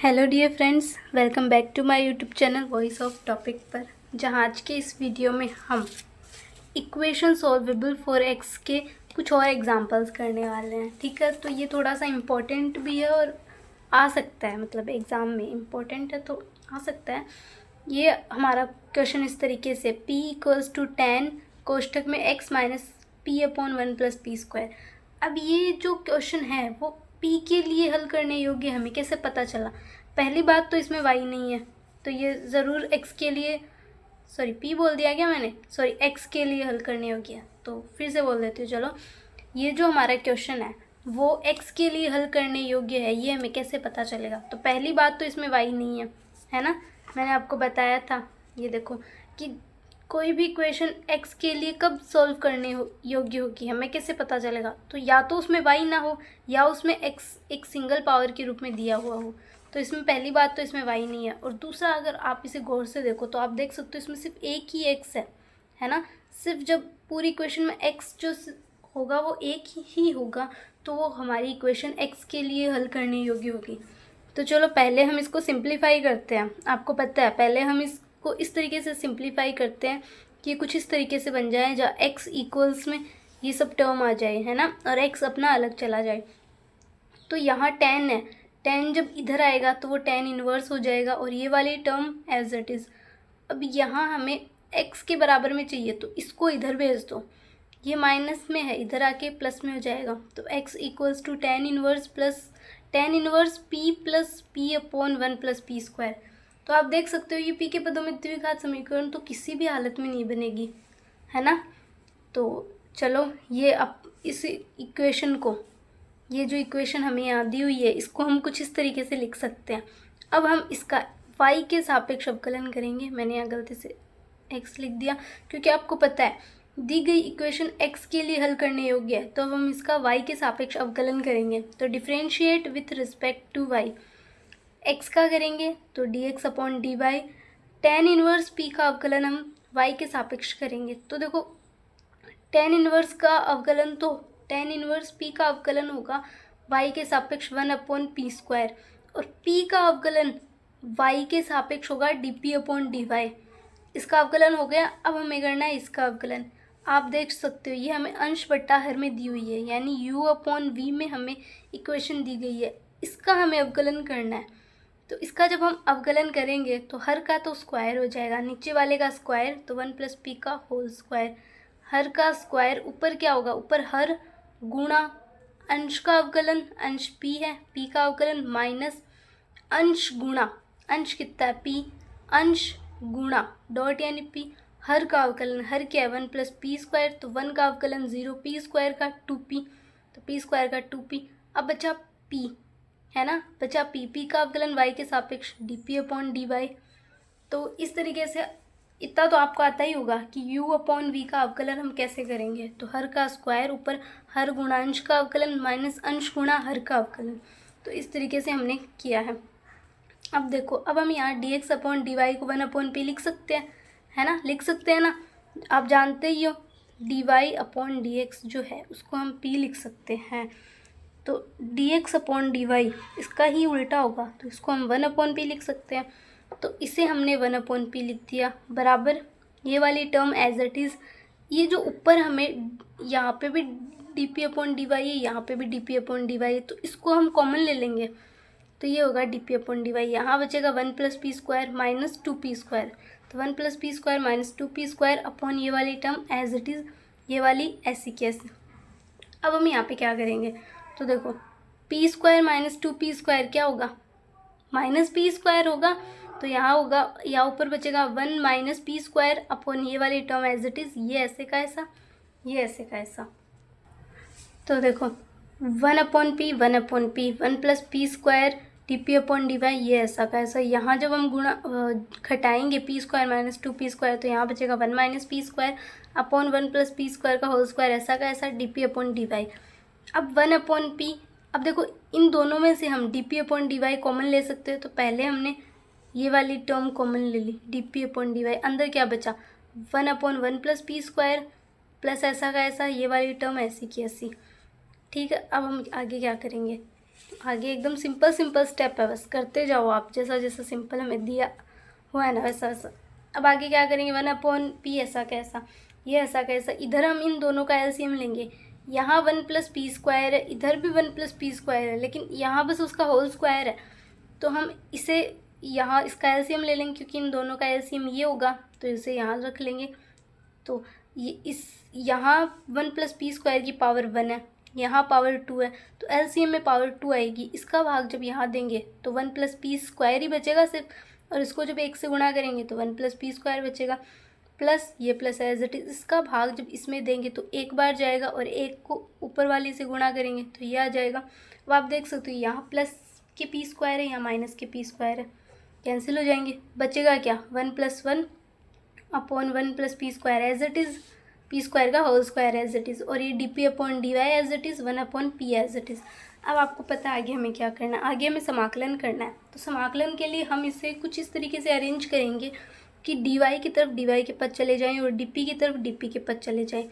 Hello dear friends, welcome back to my YouTube channel voice of topic पर, जहां आज के इस वीडियो में हम इक्वेशन सॉल्वेबल फॉर एक्स के कुछ और एग्जांपल्स करने वाले हैं। ठीक है, तो ये थोड़ा सा इम्पोर्टेंट भी है और आ सकता है, मतलब एग्ज़ाम में इम्पोर्टेंट है तो आ सकता है। ये हमारा क्वेश्चन इस तरीके से p इक्वल्स टू 10 कोष्ठक में x minus P upon 1 plus P square. अब ये जो क्वेश्चन है वो p के लिए हल करने योग्य हमें कैसे पता चला? पहली बात तो इसमें y नहीं है, तो ये ज़रूर x के लिए, सॉरी p बोल दिया क्या मैंने, सॉरी x के लिए हल करने योग्य है। तो फिर से बोल देती हूँ। चलो, ये जो हमारा क्वेश्चन है वो x के लिए हल करने योग्य है, ये हमें कैसे पता चलेगा? तो पहली बात तो इसमें y नहीं है ना। मैंने आपको बताया था, ये देखो कि कोई भी इक्वेशन x के लिए कब सॉल्व करने योग्य होगी, हमें कैसे पता चलेगा? तो या तो उसमें y ना हो या उसमें x एक सिंगल पावर के रूप में दिया हुआ हो। तो इसमें पहली बात तो इसमें y नहीं है। और दूसरा, अगर आप इसे गौर से देखो तो आप देख सकते हो इसमें सिर्फ एक ही x है ना। सिर्फ जब पूरी इक्वेशन में x जो होगा वो एक ही होगा तो वो हमारी इक्वेशन x के लिए हल करने योग्य होगी। तो चलो पहले हम इसको सिंप्लीफाई करते हैं। आपको पता है, पहले हम इसको इस तरीके से सिंप्लीफाई करते हैं कि कुछ इस तरीके से बन जाए जहाँ x इक्वल्स में ये सब टर्म आ जाए, है ना, और x अपना अलग चला जाए। तो यहाँ 10 है, 10 जब इधर आएगा तो वो 10 इन्वर्स हो जाएगा और ये वाली टर्म एज इट इज़। अब यहाँ हमें x के बराबर में चाहिए तो इसको इधर भेज दो, ये माइनस में है, इधर आके प्लस में हो जाएगा। तो x equals to 10 inverse plus 10 inverse p plus p upon 1 plus P square. तो आप देख सकते हो ये p के पदों में द्विघात समीकरण तो किसी भी हालत में नहीं बनेगी, है ना। तो चलो, ये अब इस इक्वेशन को, ये जो इक्वेशन हमें यहाँ दी हुई है इसको हम कुछ इस तरीके से लिख सकते हैं। अब हम इसका y के सापेक्ष अवकलन करेंगे। मैंने यहाँ गलती से x लिख दिया क्योंकि आपको पता है दी गई इक्वेशन x के लिए हल करने योग्य है, तो अब हम इसका y के सापेक्ष अवकलन करेंगे। तो differentiate with respect to y, x का करेंगे तो dx upon D Y, ten inverse p का अवकलन हम y के सापेक्ष करेंगे। तो देखो, टेन इनवर्स का अवकलन तो टेन इनवर्स p का अवकलन होगा y के सापेक्ष 1 अपॉन पी स्क्वायर, और p का अवकलन y के सापेक्ष होगा dp अपॉन डी वाई। इसका अवकलन हो गया। अब हमें करना है इसका अवकलन। आप देख सकते हो ये हमें अंश बट्टा हर में दी हुई है, यानी u अपॉन वी में हमें इक्वेशन दी गई है, इसका हमें अवकलन करना है। तो इसका जब हम अवकलन करेंगे तो हर का तो स्क्वायर हो जाएगा, नीचे वाले का स्क्वायर तो 1 प्लस पी का होल स्क्वायर, हर का स्क्वायर, ऊपर क्या होगा, ऊपर हर गुणा अंश का अवकलन, अंश p है, p का अवकलन माइनस अंश गुणा, अंश कितना है p, अंश गुणा डॉट यानी p, हर का अवकलन, हर क्या है 1 प्लस पी स्क्वायर, तो 1 का अवकलन 0, पी स्क्वायर का 2p, तो पी स्क्वायर का 2p। अब बचा p, है ना, बचा p का अवकलन y के सापेक्ष dp अपॉन डी वाई। तो इस तरीके से इतना तो आपको आता ही होगा कि u अपॉन v का अवकलन हम कैसे करेंगे। तो हर का स्क्वायर ऊपर हर गुणा अंश का अवकलन माइनस अंश गुणा हर का अवकलन। तो इस तरीके से हमने किया है। अब देखो, अब हम यहाँ dx अपॉन डी वाई को 1 अपॉन पी लिख सकते हैं, है ना, लिख सकते हैं ना। आप जानते ही हो D Y upon D X जो है उसको हम p लिख सकते हैं। तो dx अपॉन डी वाई इसका ही उल्टा होगा, तो इसको हम 1 अपॉन पी लिख सकते हैं। तो इसे हमने 1 अपॉन पी लिख दिया, बराबर ये वाली टर्म एज इट इज़। ये जो ऊपर हमें यहाँ पे भी dp अपॉन डी वाई है, यहाँ पे भी dp अपॉन डी वाई है, तो इसको हम कॉमन ले लेंगे तो ये होगा dp अपॉन डी वाई। यहाँ बचेगा 1 plus P square minus 2p square, तो 1 plus P square minus 2p square upon ये वाली टर्म एज इट इज़, ये वाली ऐसी की ऐसी। अब हम यहाँ पे क्या करेंगे, तो देखो P square minus 2p square क्या होगा, माइनस पी स्क्वायर होगा। तो यहाँ होगा, यहाँ ऊपर बचेगा 1 माइनस पी स्क्वायर अपॉन ये वाली टर्म एज इट इज़, ये ऐसे का ऐसा, ये ऐसे का ऐसा। तो देखो 1 upon P 1 upon P, 1 plus P square dp upon D Y, ये ऐसा का ऐसा। यहाँ जब हम गुणा घटाएंगे P square minus 2p square तो यहाँ बचेगा 1 minus P square upon 1 plus P square का होल स्क्वायर, ऐसा का ऐसा dp अपॉन डी वाई। अब 1 अपॉन पी, अब देखो इन दोनों में से हम dp upon D Y common ले सकते हो, तो पहले हमने ये वाली टर्म कॉमन ले ली dp अपॉन डी वाई। अंदर क्या बचा 1 upon 1 plus P square plus ऐसा का ऐसा, ये वाली टर्म ऐसी की ऐसी। ठीक है, अब हम आगे क्या करेंगे, आगे एकदम सिंपल सिंपल स्टेप है, बस करते जाओ आप, जैसा जैसा सिंपल हमें दिया हुआ है ना वैसा वैसा। अब आगे क्या करेंगे, 1/p ऐसा कैसा, ये ऐसा कैसा। इधर हम इन दोनों का एलसीएम लेंगे, यहाँ 1+p² है, इधर भी 1+p² है, लेकिन यहाँ बस उसका होल स्क्वायर है। तो हम इसे यहाँ इसका एलसीएम ले लेंगे, क्योंकि इन दोनों का एलसीएम ये होगा, तो इसे यहाँ रख लेंगे। तो ये इस यहाँ 1+p² की पावर 1 है, यहाँ पावर 2 है, तो एलसीएम में पावर 2 आएगी। इसका भाग जब यहाँ देंगे तो 1+p² ही बचेगा सिर्फ, और इसको जब 1 से गुणा करेंगे तो 1+p² बचेगा, प्लस ये प्लस एज इट इज़। इसका भाग जब इसमें देंगे तो एक बार जाएगा, और एक को ऊपर वाली से गुणा करेंगे तो ये आ जाएगा। अब आप देख सकते हो यहाँ प्लस के p² है, यहाँ माइनस के p² है, कैंसिल हो जाएंगे। बचेगा क्या, 1+1/1+p² as it is, p² का whole square as it is, और ये dp/dy as it is, 1/p as it is. अब आपको पता है आगे हमें क्या करना है, आगे हमें समाकलन करना है। तो समाकलन के लिए हम इसे कुछ इस तरीके से अरेंज करेंगे कि dy की तरफ dy के पद चले जाएं, और dp की तरफ dp के पद चले जाएं।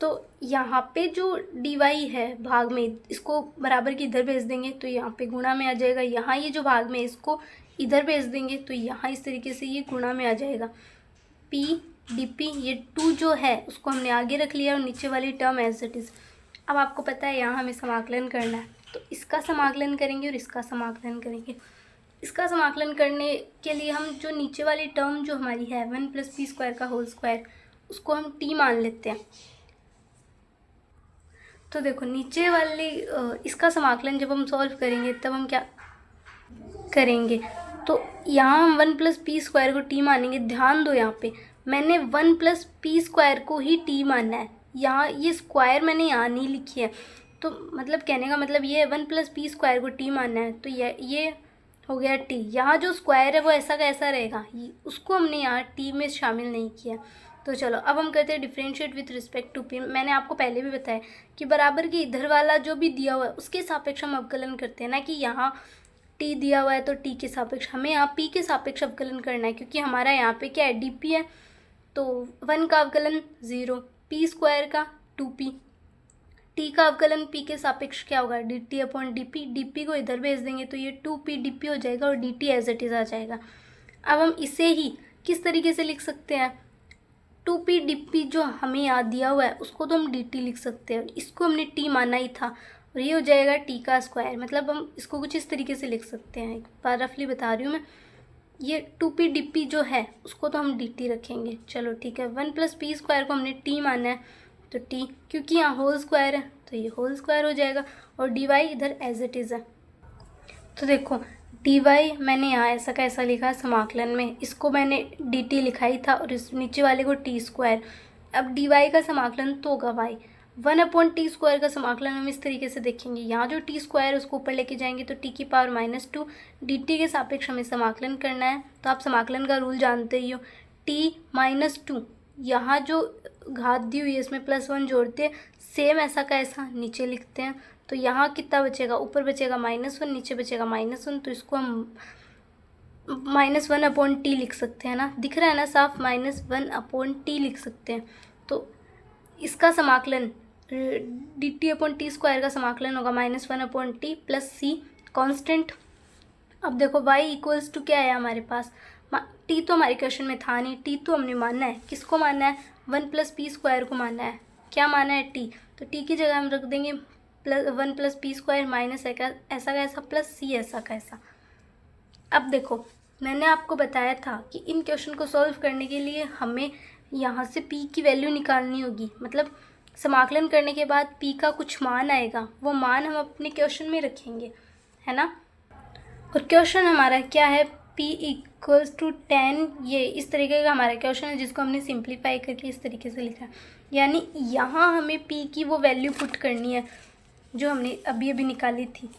तो यहाँ पे जो dy है भाग में, इसको बराबर की इधर भेज देंगे तो यहाँ पे गुणा में आ जाएगा। यहाँ ये जो भाग में इसको इधर भेज देंगे तो यहाँ इस तरीके से ये गुणा में आ जाएगा। p dp, ये 2 जो है उसको हमने आगे रख लिया, और नीचे वाली टर्म एज इट इज़। अब आपको पता है यहाँ हमें समाकलन करना है, तो इसका समाकलन करेंगे और इसका समाकलन करेंगे। इसका समाकलन करने के लिए हम जो नीचे वाली टर्म जो हमारी है 1+p² का होल स्क्वायर, उसको हम t मान लेते हैं। तो देखो नीचे वाली इसका समाकलन जब हम सॉल्व करेंगे तब हम क्या करेंगे, तो यहाँ हम 1+p² को t मानेंगे। ध्यान दो यहाँ पे मैंने 1+p² को ही t मानना है, यहाँ ये स्क्वायर मैंने यहाँ नहीं लिखी है। तो मतलब कहने का मतलब ये 1+p² को t मानना है, तो ये हो गया t। यहाँ जो स्क्वायर है वो ऐसा का ऐसा रहेगा, उसको हमने यहाँ t में शामिल नहीं किया। तो चलो अब हम करते हैं differentiate with respect to p। मैंने आपको पहले भी बताया कि बराबर के इधर वाला जो भी दिया हुआ है उसके सापेक्ष हम अवकलन करते हैं ना, कि यहाँ t दिया हुआ है तो t के सापेक्ष, हमें यहाँ p के सापेक्ष अवकलन करना है, क्योंकि हमारा यहाँ पे क्या है, dp है। तो 1 का अवकलन 0, p² का 2p, t का अवकलन p के सापेक्ष क्या होगा, dt/dp। dp को इधर भेज देंगे तो ये 2p dp हो जाएगा, और dt एज इट इज़ आ जाएगा। अब हम इसे ही किस तरीके से लिख सकते हैं, 2p dp जो हमें यहाँ दिया हुआ है उसको तो हम dt लिख सकते हैं, इसको हमने t माना ही था, और ये हो जाएगा t का स्क्वायर। मतलब हम इसको कुछ इस तरीके से लिख सकते हैं, एक बार रफली बता रही हूँ मैं। ये 2p dp जो है उसको तो हम dt रखेंगे। चलो ठीक है, 1+p² को हमने t माना है, तो t क्योंकि यहाँ होल स्क्वायर है तो ये होल स्क्वायर हो जाएगा, और dy इधर एज इट इज़ है। तो देखो dy मैंने यहाँ ऐसा का ऐसा लिखा है समाकलन में, इसको मैंने dt लिखा ही था, और इस नीचे वाले को t²। अब dy का समाकलन तो होगा y, 1/t² का समाकलन हम इस तरीके से देखेंगे। यहाँ जो t² है उसको ऊपर लेके जाएंगे तो t की पावर -2, dt के सापेक्ष हमें समाकलन करना है। तो आप समाकलन का रूल जानते ही हो, t-2, यहाँ जो घात दी हुई है इसमें +1 जोड़ते हैं, सेम ऐसा का ऐसा नीचे लिखते हैं। तो यहाँ कितना बचेगा, ऊपर बचेगा -1, नीचे बचेगा -1, तो इसको हम -1/t लिख सकते हैं ना, दिख रहा है ना साफ, -1/t लिख सकते हैं। तो इसका समाकलन dt/t² का समाकलन होगा -1/t प्लस c कांस्टेंट। अब देखो y इक्वल्स टू क्या है हमारे पास, t तो हमारे क्वेश्चन में था नहीं, t तो हमने मानना है, किसको मानना है, 1+p² को मानना है। क्या माना है, t, तो t की जगह हम रख देंगे 1+p² माइनस ऐसा का ऐसा प्लस c ऐसा का ऐसा। अब देखो मैंने आपको बताया था कि इन क्वेश्चन को सॉल्व करने के लिए हमें यहाँ से p की वैल्यू निकालनी होगी, मतलब समाकलन करने के बाद p का कुछ मान आएगा, वो मान हम अपने क्वेश्चन में रखेंगे, है ना। और क्वेश्चन हमारा क्या है, p इक्वल्स टू 10, ये इस तरीके का हमारा क्वेश्चन है, जिसको हमने सिंप्लीफाई करके इस तरीके से लिखा है। यानी यहाँ हमें p की वो वैल्यू पुट करनी है जो हमने अभी अभी निकाली थी।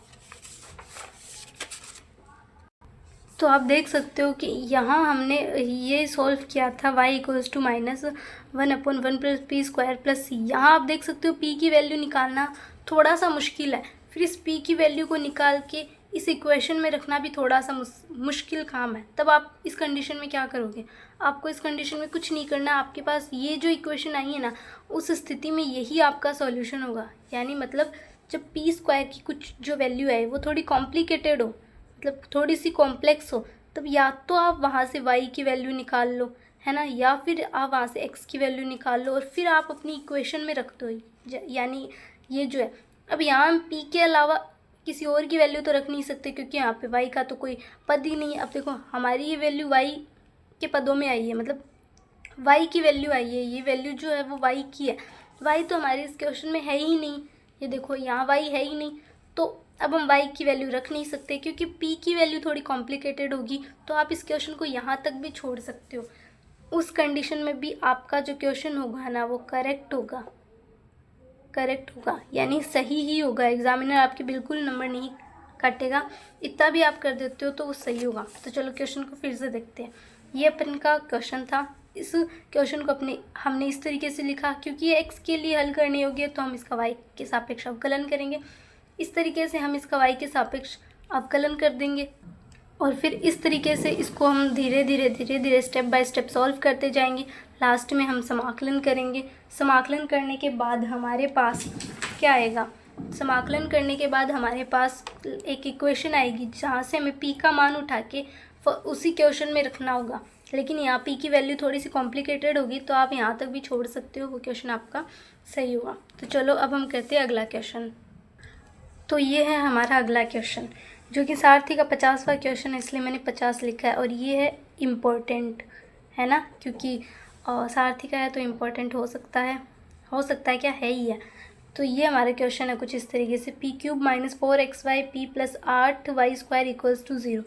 तो आप देख सकते हो कि यहाँ हमने ये सॉल्व किया था y equals to -1/1+p² plus c। यहाँ आप देख सकते हो p की वैल्यू निकालना थोड़ा सा मुश्किल है, फिर इस p की वैल्यू को निकाल के इस इक्वेशन में रखना भी थोड़ा सा मुश्किल काम है। तब आप इस कंडीशन में क्या करोगे, आपको इस कंडीशन में कुछ नहीं करना, आपके पास ये जो इक्वेशन आई है ना, उस स्थिति में यही आपका सॉल्यूशन होगा। यानी मतलब जब पी स्क्वायर की कुछ जो वैल्यू है वो थोड़ी कॉम्प्लिकेटेड हो, मतलब थोड़ी सी कॉम्प्लेक्स हो, तब या तो आप वहाँ से y की वैल्यू निकाल लो, है ना, या फिर आप वहाँ से x की वैल्यू निकाल लो और फिर आप अपनी इक्वेशन में रख दो। यानी ये जो है, अब यहाँ हम p के अलावा किसी और की वैल्यू तो रख नहीं सकते क्योंकि यहाँ पे y का तो कोई पद ही नहीं है। अब देखो हमारी ये वैल्यू y के पदों में आई है, मतलब y की वैल्यू आई है, ये वैल्यू जो है वो y की है। y तो हमारे इस क्वेश्चन में है ही नहीं, ये देखो यहाँ y है ही नहीं, तो अब हम y की वैल्यू रख नहीं सकते क्योंकि p की वैल्यू थोड़ी कॉम्प्लिकेटेड होगी। तो आप इस क्वेश्चन को यहाँ तक भी छोड़ सकते हो। उस कंडीशन में भी आपका जो क्वेश्चन होगा ना वो करेक्ट होगा, यानी सही ही होगा। एग्जामिनर आपके बिल्कुल नंबर नहीं काटेगा, इतना भी आप कर देते हो तो वो सही होगा। तो चलो क्वेश्चन को फिर से देखते हैं। ये अपन का क्वेश्चन था। इस क्वेश्चन को हमने इस तरीके से लिखा, क्योंकि ये x के लिए हल करने योग्य है तो हम इसका y के सापेक्ष अवकलन करेंगे। इस तरीके से हम इसका y के सापेक्ष अवकलन कर देंगे और फिर इस तरीके से इसको हम धीरे धीरे स्टेप बाय स्टेप सॉल्व करते जाएंगे। लास्ट में हम समाकलन करेंगे। समाकलन करने के बाद हमारे पास क्या आएगा, समाकलन करने के बाद हमारे पास एक इक्वेशन आएगी जहाँ से हमें p का मान उठा के उसी क्वेश्चन में रखना होगा। लेकिन यहाँ p की वैल्यू थोड़ी सी कॉम्प्लिकेटेड होगी तो आप यहाँ तक भी छोड़ सकते हो, वो क्वेश्चन आपका सही होगा। तो चलो अब हम करते हैं अगला क्वेश्चन। तो ये है हमारा अगला क्वेश्चन, जो कि सारथी का 50वां क्वेश्चन है, इसलिए मैंने 50 लिखा है। और ये है इम्पोर्टेंट, है ना, क्योंकि सारथी का है तो इम्पोर्टेंट हो सकता है क्या, है ही है। तो ये हमारा क्वेश्चन है कुछ इस तरीके से, p³ - 4xy p + 8y² = 0।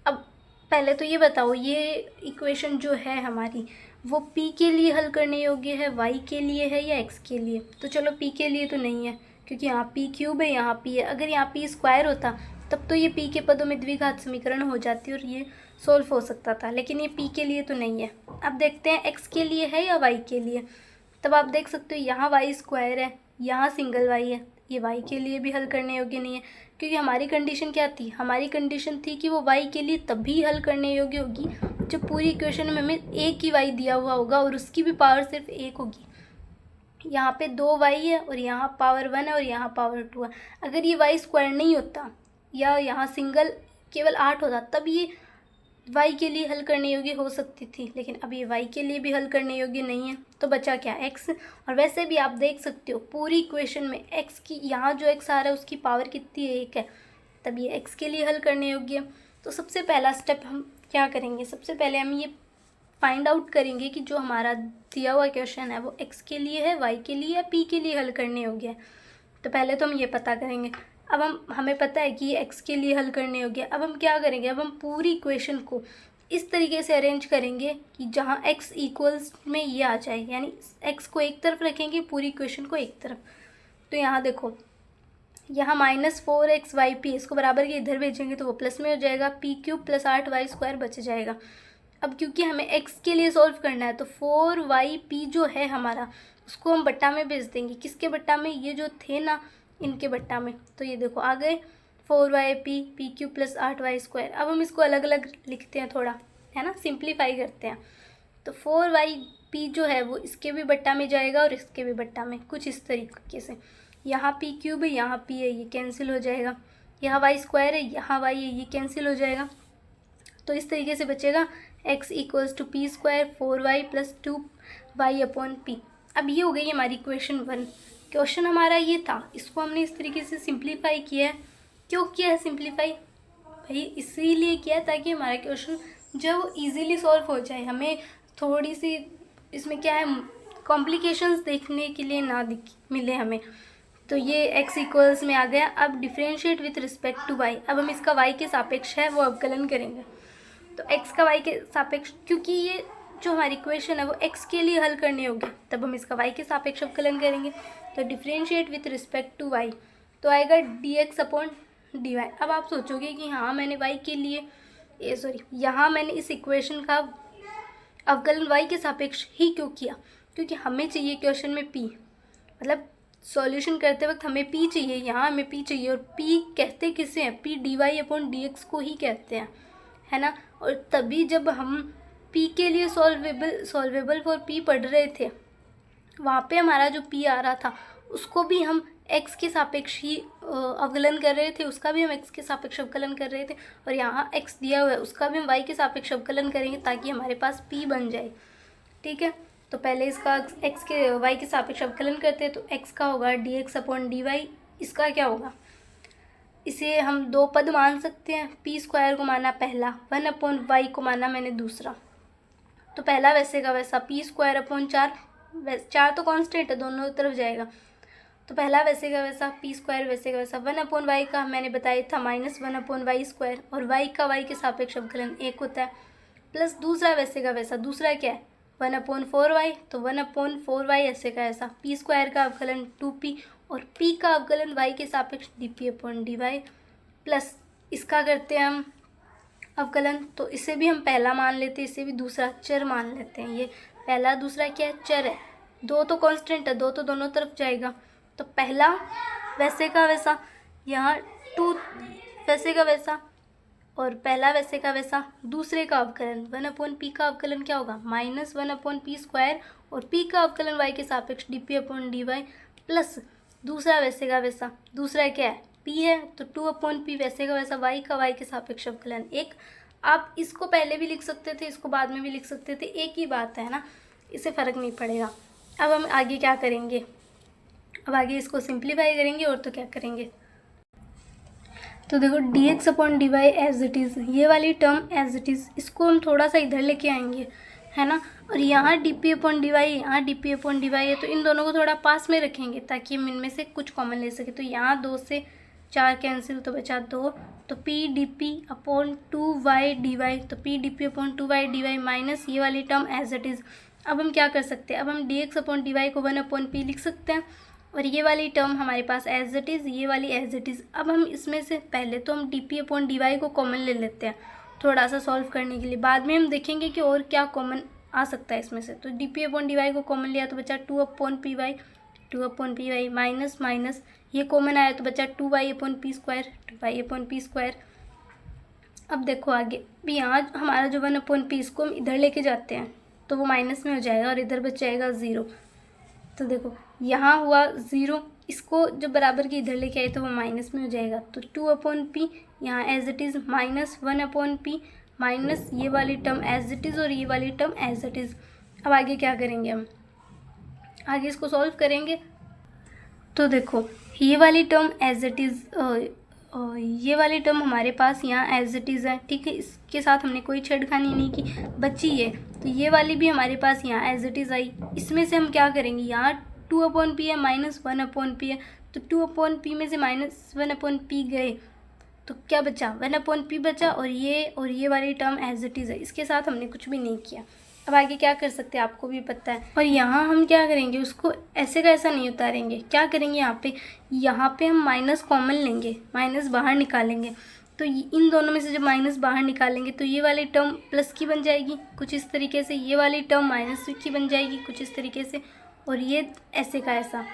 अब पहले तो ये बताओ, ये इक्वेशन जो है हमारी वो p के लिए हल करने योग्य है, y के लिए है या x के लिए। तो चलो p के लिए तो नहीं है क्योंकि यहाँ p³ है, यहाँ p है। अगर यहाँ p² होता तब तो ये p के पदों में द्विघात समीकरण हो जाती और ये सोल्व हो सकता था, लेकिन ये p के लिए तो नहीं है। अब देखते हैं x के लिए है या y के लिए। तब आप देख सकते हो यहाँ y² है, यहाँ सिंगल y है, ये y के लिए भी हल करने योग्य नहीं है क्योंकि हमारी कंडीशन क्या थी, हमारी कंडीशन थी कि वो y के लिए तभी हल करने योग्य होगी जब पूरी इक्वेशन में हमें एक ही y दिया हुआ होगा और उसकी भी पावर सिर्फ एक होगी। यहाँ पे 2y है और यहाँ पावर 1 है और यहाँ पावर 2 है। अगर ये y² नहीं होता या यहाँ सिंगल केवल 8 होता तब ये y के लिए हल करने योग्य हो सकती थी, लेकिन अब ये y के लिए भी हल करने योग्य नहीं है। तो बचा क्या, x। और वैसे भी आप देख सकते हो पूरी इक्वेशन में x की, यहाँ जो x आ रहा है उसकी पावर कितनी है, 1 है, तब ये x के लिए हल करने योग्य है। तो सबसे पहला स्टेप हम क्या करेंगे, सबसे पहले हम ये फाइंड आउट करेंगे कि जो हमारा दिया हुआ क्वेश्चन है वो x के लिए है, y के लिए या p के लिए हल करने योग्य है। तो पहले तो हम ये पता करेंगे। अब हमें पता है कि ये x के लिए हल करने योग्य है। अब हम क्या करेंगे, अब हम पूरी इक्वेशन को इस तरीके से अरेंज करेंगे कि जहाँ x इक्वल्स में ये आ जाए, यानी x को एक तरफ रखेंगे, पूरी इक्वेशन को एक तरफ। तो यहाँ देखो, यहाँ -4xyp इसको बराबर के इधर भेजेंगे तो वो प्लस में हो जाएगा, p³ + 8y² बच जाएगा। अब क्योंकि हमें x के लिए सॉल्व करना है तो 4yp जो है हमारा उसको हम बट्टा में भेज देंगे। किसके बट्टा में, ये जो थे ना इनके बट्टा में। तो ये देखो आ गए 4yp p³ + 8y²। अब हम इसको अलग अलग लिखते हैं थोड़ा, है ना, सिंप्लीफाई करते हैं। तो 4yp जो है वो इसके भी बट्टा में जाएगा और इसके भी बट्टा में, कुछ इस तरीके से। यहाँ p³ है, यहाँ p है, ये कैंसिल हो जाएगा। यहाँ y² है, यहाँ y है, ये कैंसिल हो जाएगा। तो इस तरीके से बचेगा x = p² 4y + 2y/p। अब ये हो गई हमारी इक्वेशन 1। क्वेश्चन हमारा ये था, इसको हमने इस तरीके से सिंप्लीफाई किया है। क्यों किया है सिंप्लीफाई, भाई इसीलिए किया है ताकि हमारा क्वेश्चन जो वो ईज़िली सॉल्व हो जाए, हमें थोड़ी सी इसमें क्या है कॉम्प्लिकेशंस देखने के लिए ना मिले हमें। तो ये x इक्वल्स में आ गया। अब differentiate with respect to y। अब हम इसका y के सापेक्ष है वो अवकलन करेंगे। तो x का y के सापेक्ष, क्योंकि ये जो हमारी इक्वेशन है वो x के लिए हल करने होगी, तब हम इसका y के सापेक्ष अवकलन करेंगे। तो differentiate with respect to y, तो आएगा dx/dy। अब आप सोचोगे कि हाँ मैंने y के लिए यहाँ मैंने इस इक्वेशन का अवकलन y के सापेक्ष ही क्यों किया, क्योंकि हमें चाहिए क्वेश्चन में p, मतलब सॉल्यूशन करते वक्त हमें p चाहिए, यहाँ हमें p चाहिए। और p कहते किसे हैं, p dy/dx को ही कहते हैं, है ना। और तभी जब हम p के लिए सॉल्वेबल फॉर p पढ़ रहे थे, वहाँ पे हमारा जो p आ रहा था उसको भी हम एक्स के सापेक्ष ही अवकलन कर रहे थे, उसका भी हम एक्स के सापेक्ष अवकलन कर रहे थे, और यहाँ एक्स दिया हुआ है उसका भी हम वाई के सापेक्ष अवकलन करेंगे ताकि हमारे पास पी बन जाए। ठीक है, तो पहले इसका एक्स के वाई के सापेक्ष अवकलन करते हैं, तो एक्स का होगा D X upon D Y. इसका क्या होगा, इसे हम दो पद मान सकते हैं, पी स्क्वायर को माना पहला, 1 अपॉन वाई को माना मैंने दूसरा। तो पहला वैसे का वैसा पी स्क्वायर अपॉन 4, 4 तो कांस्टेंट है, दोनों तरफ जाएगा, तो पहला वैसे का वैसा पी स्क्वायर वैसे का वैसा 1 अपॉन वाई का मैंने बताया था -1 अपॉन वाई स्क्वायर, और वाई का वाई के सापेक्ष अवकलन 1 होता है, प्लस दूसरा वैसे का वैसा, दूसरा क्या है 1 अपॉन 4y, तो 1 अपॉन 4y ऐसे का ऐसा, पी स्क्वायर का अवकलन 2p, और p का अवकलन y के सापेक्ष dp अपॉन dy, प्लस इसका करते हैं हम अवकलन, तो इसे भी हम पहला मान लेते हैं, इसे भी दूसरा चर मान लेते हैं। ये पहला दूसरा क्या है, चर है, दो तो कांस्टेंट है, दो तो दोनों तरफ जाएगा, तो पहला वैसे का वैसा, यहाँ 2 वैसे का वैसा, और पहला वैसे का वैसा, दूसरे का अवकलन 1 अपॉन पी का अवकलन क्या होगा -1 अपॉन पी स्क्वायर, और पी का अवकलन वाई के सापेक्ष dp अपॉन dy, प्लस दूसरा वैसे का वैसा, दूसरा क्या है p है, तो 2 अपॉन पी वैसे का वैसा, वाई का वाई के सापेक्ष अवकलन 1। आप इसको पहले भी लिख सकते थे, इसको बाद में भी लिख सकते थे, एक ही बात है ना, इससे फ़र्क नहीं पड़ेगा। अब हम आगे क्या करेंगे, अब आगे इसको सिंप्लीफाई करेंगे, और तो क्या करेंगे, तो देखो D X upon D Y as it is, ये वाली टर्म एज इट इज़, इसको हम थोड़ा सा इधर लेके आएंगे, है ना, और यहाँ D P upon D Y, यहाँ D P upon D Y है, तो इन दोनों को थोड़ा पास में रखेंगे ताकि हम इनमें से कुछ कॉमन ले सके। तो यहाँ 2 से 4 कैंसिल, तो बचा 2, तो P D P upon 2y D Y, तो P D P upon 2y D Y minus ये वाली टर्म एज इट इज़। अब हम क्या कर सकते हैं, अब हम D X upon D Y को 1 अपॉन पी लिख सकते हैं, और ये वाली टर्म हमारे पास एज इट इज़, ये वाली एज इट इज़। अब हम इसमें से पहले तो हम D P upon D Y को कॉमन ले लेते हैं थोड़ा सा सॉल्व करने के लिए, बाद में हम देखेंगे कि और क्या कॉमन आ सकता है इसमें से। तो D P upon D Y को कॉमन लिया तो बचा 2 upon P Y, 2 upon P Y minus minus ये कॉमन आया तो बचा 2y upon P square, 2y upon P square. अब देखो आगे भी यहाँ हमारा जो 1 अपॉन पी, इसको हम इधर लेके जाते हैं तो वो माइनस में हो जाएगा और इधर बच जाएगा 0। तो देखो यहाँ हुआ 0, इसको जब बराबर के इधर लेके आए तो वो माइनस में हो जाएगा, तो 2 अपॉन पी यहाँ as it is minus 1 upon P minus ये वाली टर्म एज इट इज़ और ये वाली टर्म एज इट इज़। अब आगे क्या करेंगे, हम आगे इसको सॉल्व करेंगे। तो देखो ये वाली टर्म एज इट इज़, ये वाली टर्म हमारे पास यहाँ एज इट इज़ है, ठीक है, इसके साथ हमने कोई छेड़खानी नहीं की, बची है। तो ये वाली भी हमारे पास यहाँ एज इट इज़ आई। इसमें से हम क्या करेंगे, यहाँ 2 अपॉन पी है माइनस 1 अपॉन पी है, तो 2 अपॉन पी में से माइनस 1 अपॉन पी गए तो क्या बचा, 1 अपॉन पी बचा, और ये वाली टर्म एज इट इज़ है, इसके साथ हमने कुछ भी नहीं किया। अब आगे क्या कर सकते हैं आपको भी पता है। और यहाँ हम क्या करेंगे, उसको ऐसे का ऐसा नहीं उतारेंगे, क्या करेंगे यहाँ पे हम माइनस कॉमन लेंगे, माइनस बाहर निकालेंगे। तो इन दोनों में से जब माइनस बाहर निकालेंगे तो ये वाली टर्म प्लस की बन जाएगी कुछ इस तरीके से, ये वाली टर्म माइनस की बन जाएगी कुछ इस तरीके से, और ये ऐसे का ऐसा।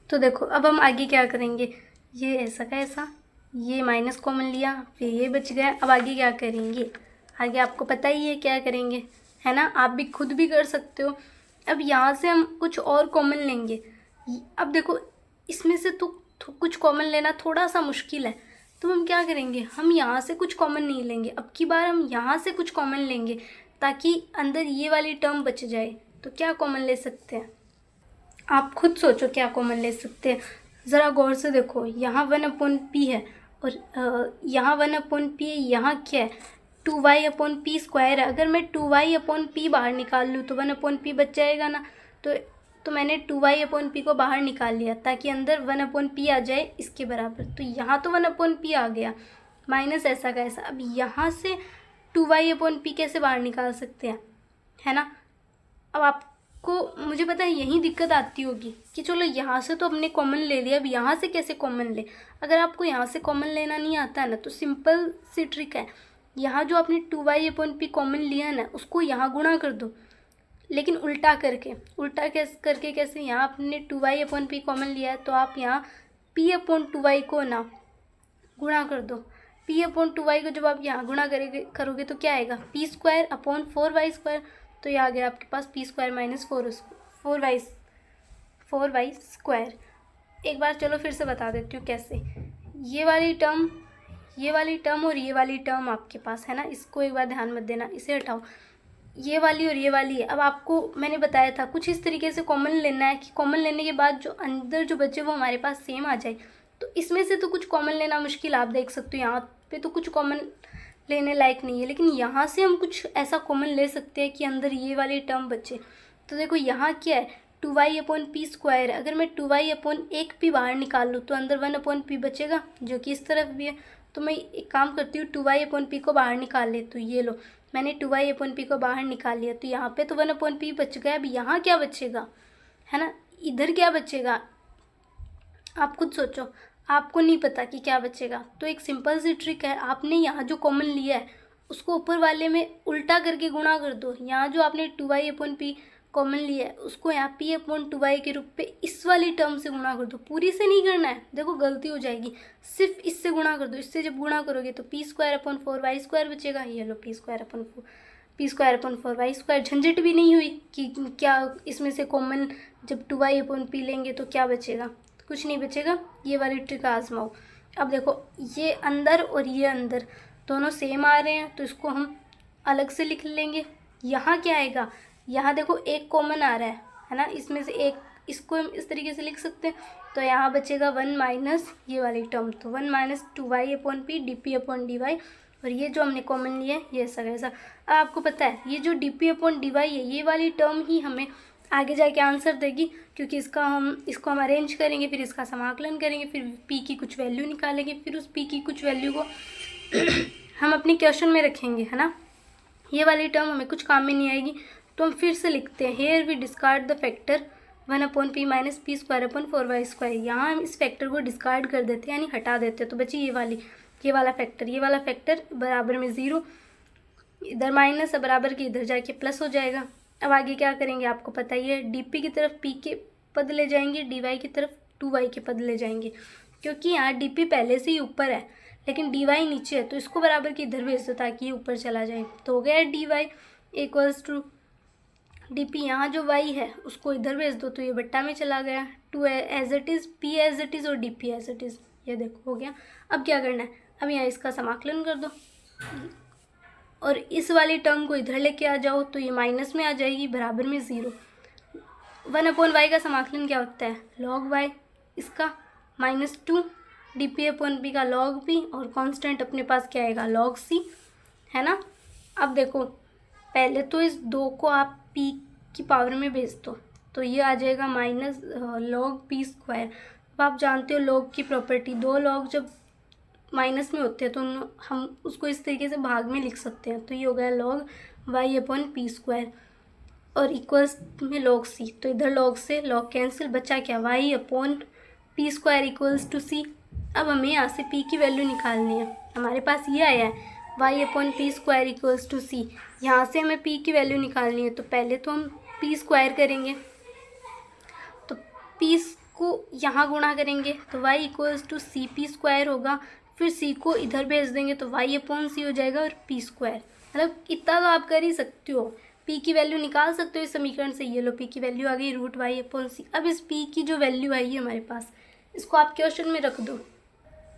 तो देखो अब हम आगे क्या करेंगे, ये ऐसा का ऐसा, ये माइनस कॉमन लिया, फिर ये बच गया। अब आगे क्या करेंगे, आगे आपको पता ही है क्या करेंगे, है ना, आप भी खुद भी कर सकते हो। अब यहाँ से हम कुछ और कॉमन लेंगे। अब देखो इसमें से तो कुछ कॉमन लेना थोड़ा सा मुश्किल है, तो हम क्या करेंगे, हम यहाँ से कुछ कॉमन नहीं लेंगे, अब की बार हम यहाँ से कुछ कॉमन लेंगे ताकि अंदर ये वाली टर्म बच जाए। तो क्या कॉमन ले सकते हैं, आप खुद सोचो क्या कॉमन ले सकते हैं, ज़रा गौर से देखो। यहाँ 1 अपॉन पी है और यहाँ 1 अपॉन पी है, यहाँ क्या है 2y अपॉन पी स्क्वायर है। अगर मैं 2y अपॉन पी बाहर निकाल लूँ तो 1 अपॉन पी बच जाएगा ना, तो मैंने 2y अपॉन पी को बाहर निकाल लिया ताकि अंदर 1 अपॉन पी आ जाए इसके बराबर। तो यहाँ तो 1 अपॉन पी आ गया, माइनस ऐसा का ऐसा। अब यहाँ से 2y अपॉन पी कैसे बाहर निकाल सकते हैं, है ना। अब आपको मुझे पता है यही दिक्कत आती होगी कि चलो यहाँ से तो हमने कॉमन ले लिया, अब यहाँ से कैसे कॉमन ले। अगर आपको यहाँ से कॉमन लेना नहीं आता है ना, तो सिंपल सी ट्रिक है, यहाँ जो आपने 2y अपॉन पी कॉमन लिया ना उसको यहाँ गुणा कर दो, लेकिन उल्टा करके कैसे, यहाँ आपने 2y अपॉन पी कॉमन लिया है तो आप यहाँ p अपॉन 2y को ना गुणा कर दो। p अपॉन 2y को जब आप यहाँ गुणा करोगे तो क्या आएगा, p square upon 4y square. तो ये आ गया आपके पास p square minus 4y square. एक बार चलो फिर से बता देती हूँ कैसे। ये वाली टर्म और ये वाली टर्म आपके पास है ना, इसको एक बार ध्यान मत देना, इसे हटाओ। ये वाली और ये वाली है। अब आपको मैंने बताया था कुछ इस तरीके से कॉमन लेना है कि कॉमन लेने के बाद जो अंदर जो बचे वो हमारे पास सेम आ जाए। तो इसमें से तो कुछ कॉमन लेना मुश्किल, आप देख सकते हो यहाँ पे तो कुछ कॉमन लेने लायक नहीं है, लेकिन यहाँ से हम कुछ ऐसा कॉमन ले सकते हैं कि अंदर ये वाली टर्म बचे। तो देखो यहाँ क्या है, 2y/p²। अगर मैं 2y/1p बाहर निकाल लूँ तो अंदर 1/p बचेगा, जो कि इस तरफ भी है। तो मैं एक काम करती हूँ, 2y/p को बाहर निकाल ले। तो ये लो, मैंने 2y/p को बाहर निकाल लिया, तो यहाँ पे तो 1/p बच गया। अब यहाँ क्या बचेगा, है ना, इधर क्या बचेगा, आप खुद सोचो, आपको नहीं पता कि क्या बचेगा। तो एक सिंपल सी ट्रिक है, आपने यहाँ जो कॉमन लिया है उसको ऊपर वाले में उल्टा करके गुणा कर दो। यहाँ जो आपने 2y/p कॉमन लिया है उसको यहाँ p/2y के रूप पे इस वाली टर्म से गुणा कर दो। पूरी से नहीं करना है, देखो गलती हो जाएगी, सिर्फ इससे गुणा कर दो। इससे जब गुणा करोगे तो p²/4y² बचेगा। ये लो, p²/4y²। झंझट भी नहीं हुई कि क्या इसमें से कॉमन जब 2y/p लेंगे तो क्या बचेगा, कुछ नहीं बचेगा। ये वाली ट्रिक आजमाओ। अब देखो ये अंदर और ये अंदर दोनों सेम आ रहे हैं, तो इसको हम अलग से लिख लेंगे। यहाँ क्या आएगा, यहाँ देखो एक कॉमन आ रहा है ना, इसमें से एक, इसको हम इस तरीके से लिख सकते हैं। तो यहाँ बचेगा 1 माइनस ये वाली टर्म, तो 1 माइनस 2y/p dp/dy। और ये जो हमने कॉमन लिया है ये ऐसा कैसा। अब आपको पता है ये जो dp/dy है, ये वाली टर्म ही हमें आगे जाके आंसर देगी, क्योंकि इसको हम अरेंज करेंगे, फिर इसका समाकलन करेंगे, फिर p की कुछ वैल्यू निकालेंगे, फिर उस p की कुछ वैल्यू को हम अपने क्वेश्चन में रखेंगे, है ना। ये वाली टर्म हमें कुछ काम में नहीं आएगी, तो हम फिर से लिखते हैं, here we discard the factor 1/p minus p²/4y²। यहाँ हम इस फैक्टर को डिस्कार्ड कर देते हैं, यानी हटा देते हैं। तो बची ये वाला फैक्टर बराबर में 0, इधर माइनस है, बराबर के इधर जाके प्लस हो जाएगा। अब आगे क्या करेंगे आपको पता ही है, dp की तरफ p के पद ले जाएंगे, dy की तरफ 2y के पद ले जाएंगे, क्योंकि यहाँ dp पहले से ही ऊपर है लेकिन dy नीचे है, तो इसको बराबर के इधर भेज दो ताकि ये ऊपर चला जाए। तो हो गया dy इक्वल्स टू dp, यहाँ जो y है उसको इधर भेज दो तो ये बट्टा में चला गया, 2 as it is, p as it is और dp एज इट इज़। ये देखो हो गया। अब क्या करना है, अब यहाँ इसका समाकलन कर दो और इस वाली टर्म को इधर लेके आ जाओ, तो ये माइनस में आ जाएगी, बराबर में 0। 1/y का समाकलन क्या होता है, log y, इसका -2 dp/p का log p, और कांस्टेंट अपने पास क्या आएगा, log c, है ना। अब देखो पहले तो इस 2 को आप p की पावर में भेज दो, तो ये आ जाएगा माइनस log p²। अब आप जानते हो log की प्रॉपर्टी, 2 log जब माइनस में होते हैं तो हम उसको इस तरीके से भाग में लिख सकते हैं। तो ये हो गया log y/p² और इक्वल्स में log c, तो इधर log से log कैंसिल, बचा क्या, y/p² इक्वल्स टू c। अब हमें यहाँ से p की वैल्यू निकालनी है, हमारे पास ये आया है y/p² इक्वल्स टू c। यहाँ से हमें p की वैल्यू निकालनी है, तो पहले तो हम p² करेंगे, तो p को यहाँ गुणा करेंगे तो y इक्वल्स टू cp² होगा, फिर c को इधर भेज देंगे तो y/c हो जाएगा और p²। मतलब इतना तो आप कर ही सकते हो, p की वैल्यू निकाल सकते हो इस समीकरण से। ये लो p की वैल्यू आ गई √y/c। अब इस p की जो वैल्यू आई है हमारे पास, इसको आप क्वेश्चन में रख दो।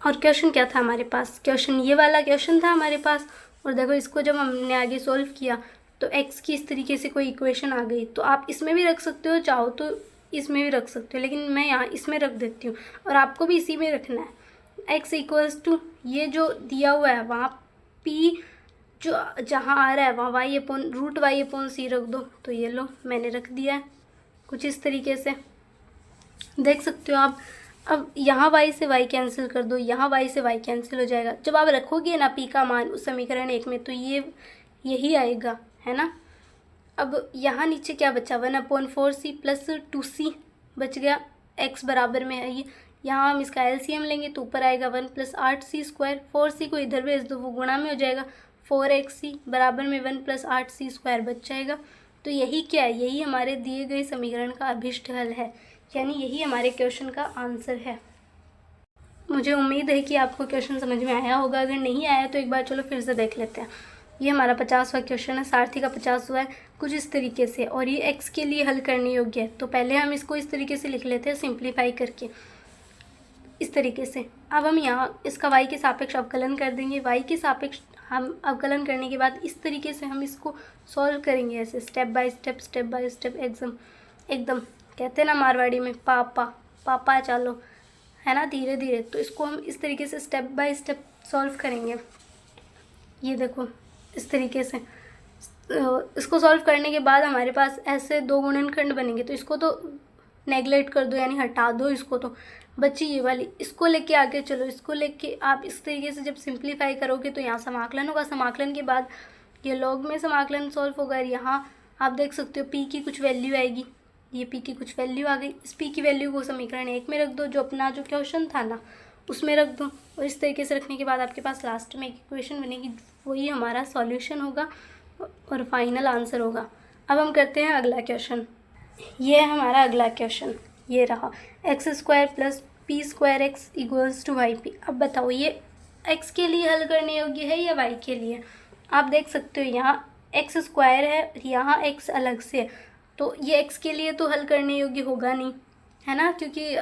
और क्वेश्चन क्या था हमारे पास, क्वेश्चन ये वाला क्वेश्चन था हमारे पास। और देखो इसको जब हमने आगे सॉल्व किया तो x की इस तरीके से कोई इक्वेशन आ गई, तो आप इसमें भी रख सकते हो, चाहो तो इसमें भी रख सकते हो, लेकिन मैं यहाँ इसमें रख देती हूँ और आपको भी इसी में रखना है। x इक्वल्स टू ये जो दिया हुआ है वहाँ p जो जहाँ आ रहा है वहाँ y/√y/c रख दो। तो ये लो मैंने रख दिया है कुछ इस तरीके से, देख सकते हो आप। अब यहाँ y से y कैंसिल कर दो, यहाँ y से y कैंसिल हो जाएगा। जब आप रखोगे ना p का मान उस समीकरण 1 में, तो ये यही आएगा, है ना। अब यहाँ नीचे क्या बचा, 1/4c प्लस 2c बच गया, x बराबर में है ये। यहाँ हम इसका एलसीएम लेंगे तो ऊपर आएगा 1 + 8c²। 4c को इधर भेज दो, वो गुणा में हो जाएगा, 4xc बराबर में 1 + 8c² बच जाएगा। तो यही क्या है, यही हमारे दिए गए समीकरण का अभिष्ट हल है, यानी यही हमारे क्वेश्चन का आंसर है। मुझे उम्मीद है कि आपको क्वेश्चन समझ में आया होगा, अगर नहीं आया तो एक बार चलो फिर से देख लेते हैं। ये हमारा 50वां क्वेश्चन है, सारथी का 50वां है, कुछ इस तरीके से, और ये x के लिए हल करने योग्य है। तो पहले हम इसको इस तरीके से लिख लेते हैं सिंप्लीफाई करके। इस तरीके से। अब हम यहाँ इसका y के सापेक्ष अवकलन कर देंगे। y के सापेक्ष हम अवकलन करने के बाद इस तरीके से हम इसको सॉल्व करेंगे, ऐसे स्टेप बाय स्टेप एकदम कहते हैं ना मारवाड़ी में पापा पापा चलो, है ना, धीरे धीरे। तो इसको हम इस तरीके से स्टेप बाय स्टेप सॉल्व करेंगे। ये देखो इस तरीके से इसको सॉल्व करने के बाद हमारे पास ऐसे दो गुणनखंड बनेंगे। तो इसको तो नेगलेक्ट कर दो, यानी हटा दो इसको, तो बची ये वाली। इसको लेके आगे चलो, इसको लेके आप इस तरीके से जब सिंप्लीफाई करोगे तो यहाँ समाकलन होगा। समाकलन के बाद ये लॉग में समाकलन सॉल्व होगा। यहाँ आप देख सकते हो पी की कुछ वैल्यू आएगी, ये पी की कुछ वैल्यू आ गई। इस पी की वैल्यू को समीकरण 1 में रख दो, जो अपना जो क्वेश्चन था ना उसमें रख दो। और इस तरीके से रखने के बाद आपके पास लास्ट में एक इक्वेशन बनेगी, वही हमारा सॉल्यूशन होगा और फाइनल आंसर होगा। अब हम करते हैं अगला क्वेश्चन। ये है हमारा अगला क्वेश्चन, ये रहा x² + p² x = yp। अब बताओ ये x के लिए हल करने योग्य है या y के लिए? आप देख सकते हो यहाँ x² है, यहाँ x अलग से है, तो ये x के लिए तो हल करने योग्य होगा नहीं, है ना, क्योंकि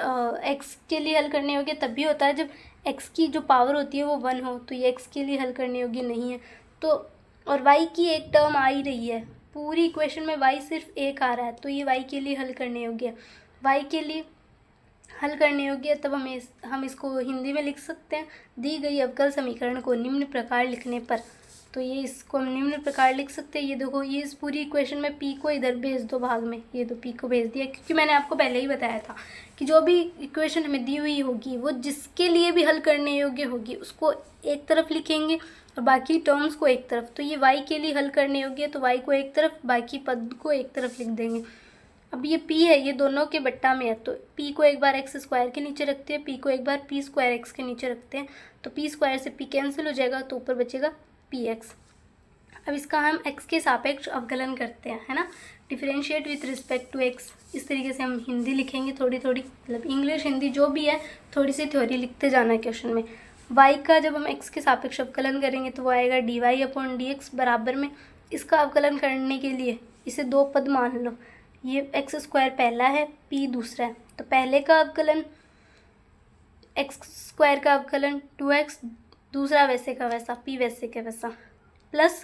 x के लिए हल करने योग्य तभी होता है जब x की जो पावर होती है वो 1 हो। तो ये x के लिए हल करने योग्य नहीं है। तो और y की एक टर्म आ ही रही है, पूरी इक्वेशन में y सिर्फ एक आ रहा है, तो ये y के लिए हल करने योग्य है। y के लिए हल करने योग्य है, तब हम इसको हिंदी में लिख सकते हैं। दी गई अवकल समीकरण को निम्न प्रकार लिखने पर, तो ये इसको हम निम्न प्रकार लिख सकते हैं। ये देखो, ये इस पूरी इक्वेशन में p को इधर भेज दो भाग में, ये तो p को भेज दिया, क्योंकि मैंने आपको पहले ही बताया था कि जो भी इक्वेशन हमें दी हुई होगी वो जिसके लिए भी हल करने योग्य होगी उसको एक तरफ लिखेंगे और बाकी टर्म्स को एक तरफ। तो ये y के लिए हल करने योग्य है, तो y को एक तरफ, बाकी पद को एक तरफ लिख देंगे। अब ये p है, ये दोनों के बट्टा में है, तो p को एक बार x² के नीचे रखते हैं, p को एक बार p² x के नीचे रखते हैं, तो p² से p कैंसिल हो जाएगा, तो ऊपर बचेगा px। अब इसका हम x के सापेक्ष अवकलन करते हैं, है ना, differentiate with respect to x। इस तरीके से हम हिंदी लिखेंगे थोड़ी थोड़ी, मतलब इंग्लिश हिंदी जो भी है, थोड़ी सी थ्योरी लिखते जाना है क्वेश्चन में। y का जब हम x के सापेक्ष अवकलन करेंगे तो वो आएगा dy/dx बराबर में। इसका अवकलन करने के लिए इसे दो पद मान लो, ये x² पहला है, p दूसरा है, तो पहले का अवकलन x² का अवकलन 2x, दूसरा वैसे का वैसा, p वैसे का वैसा, प्लस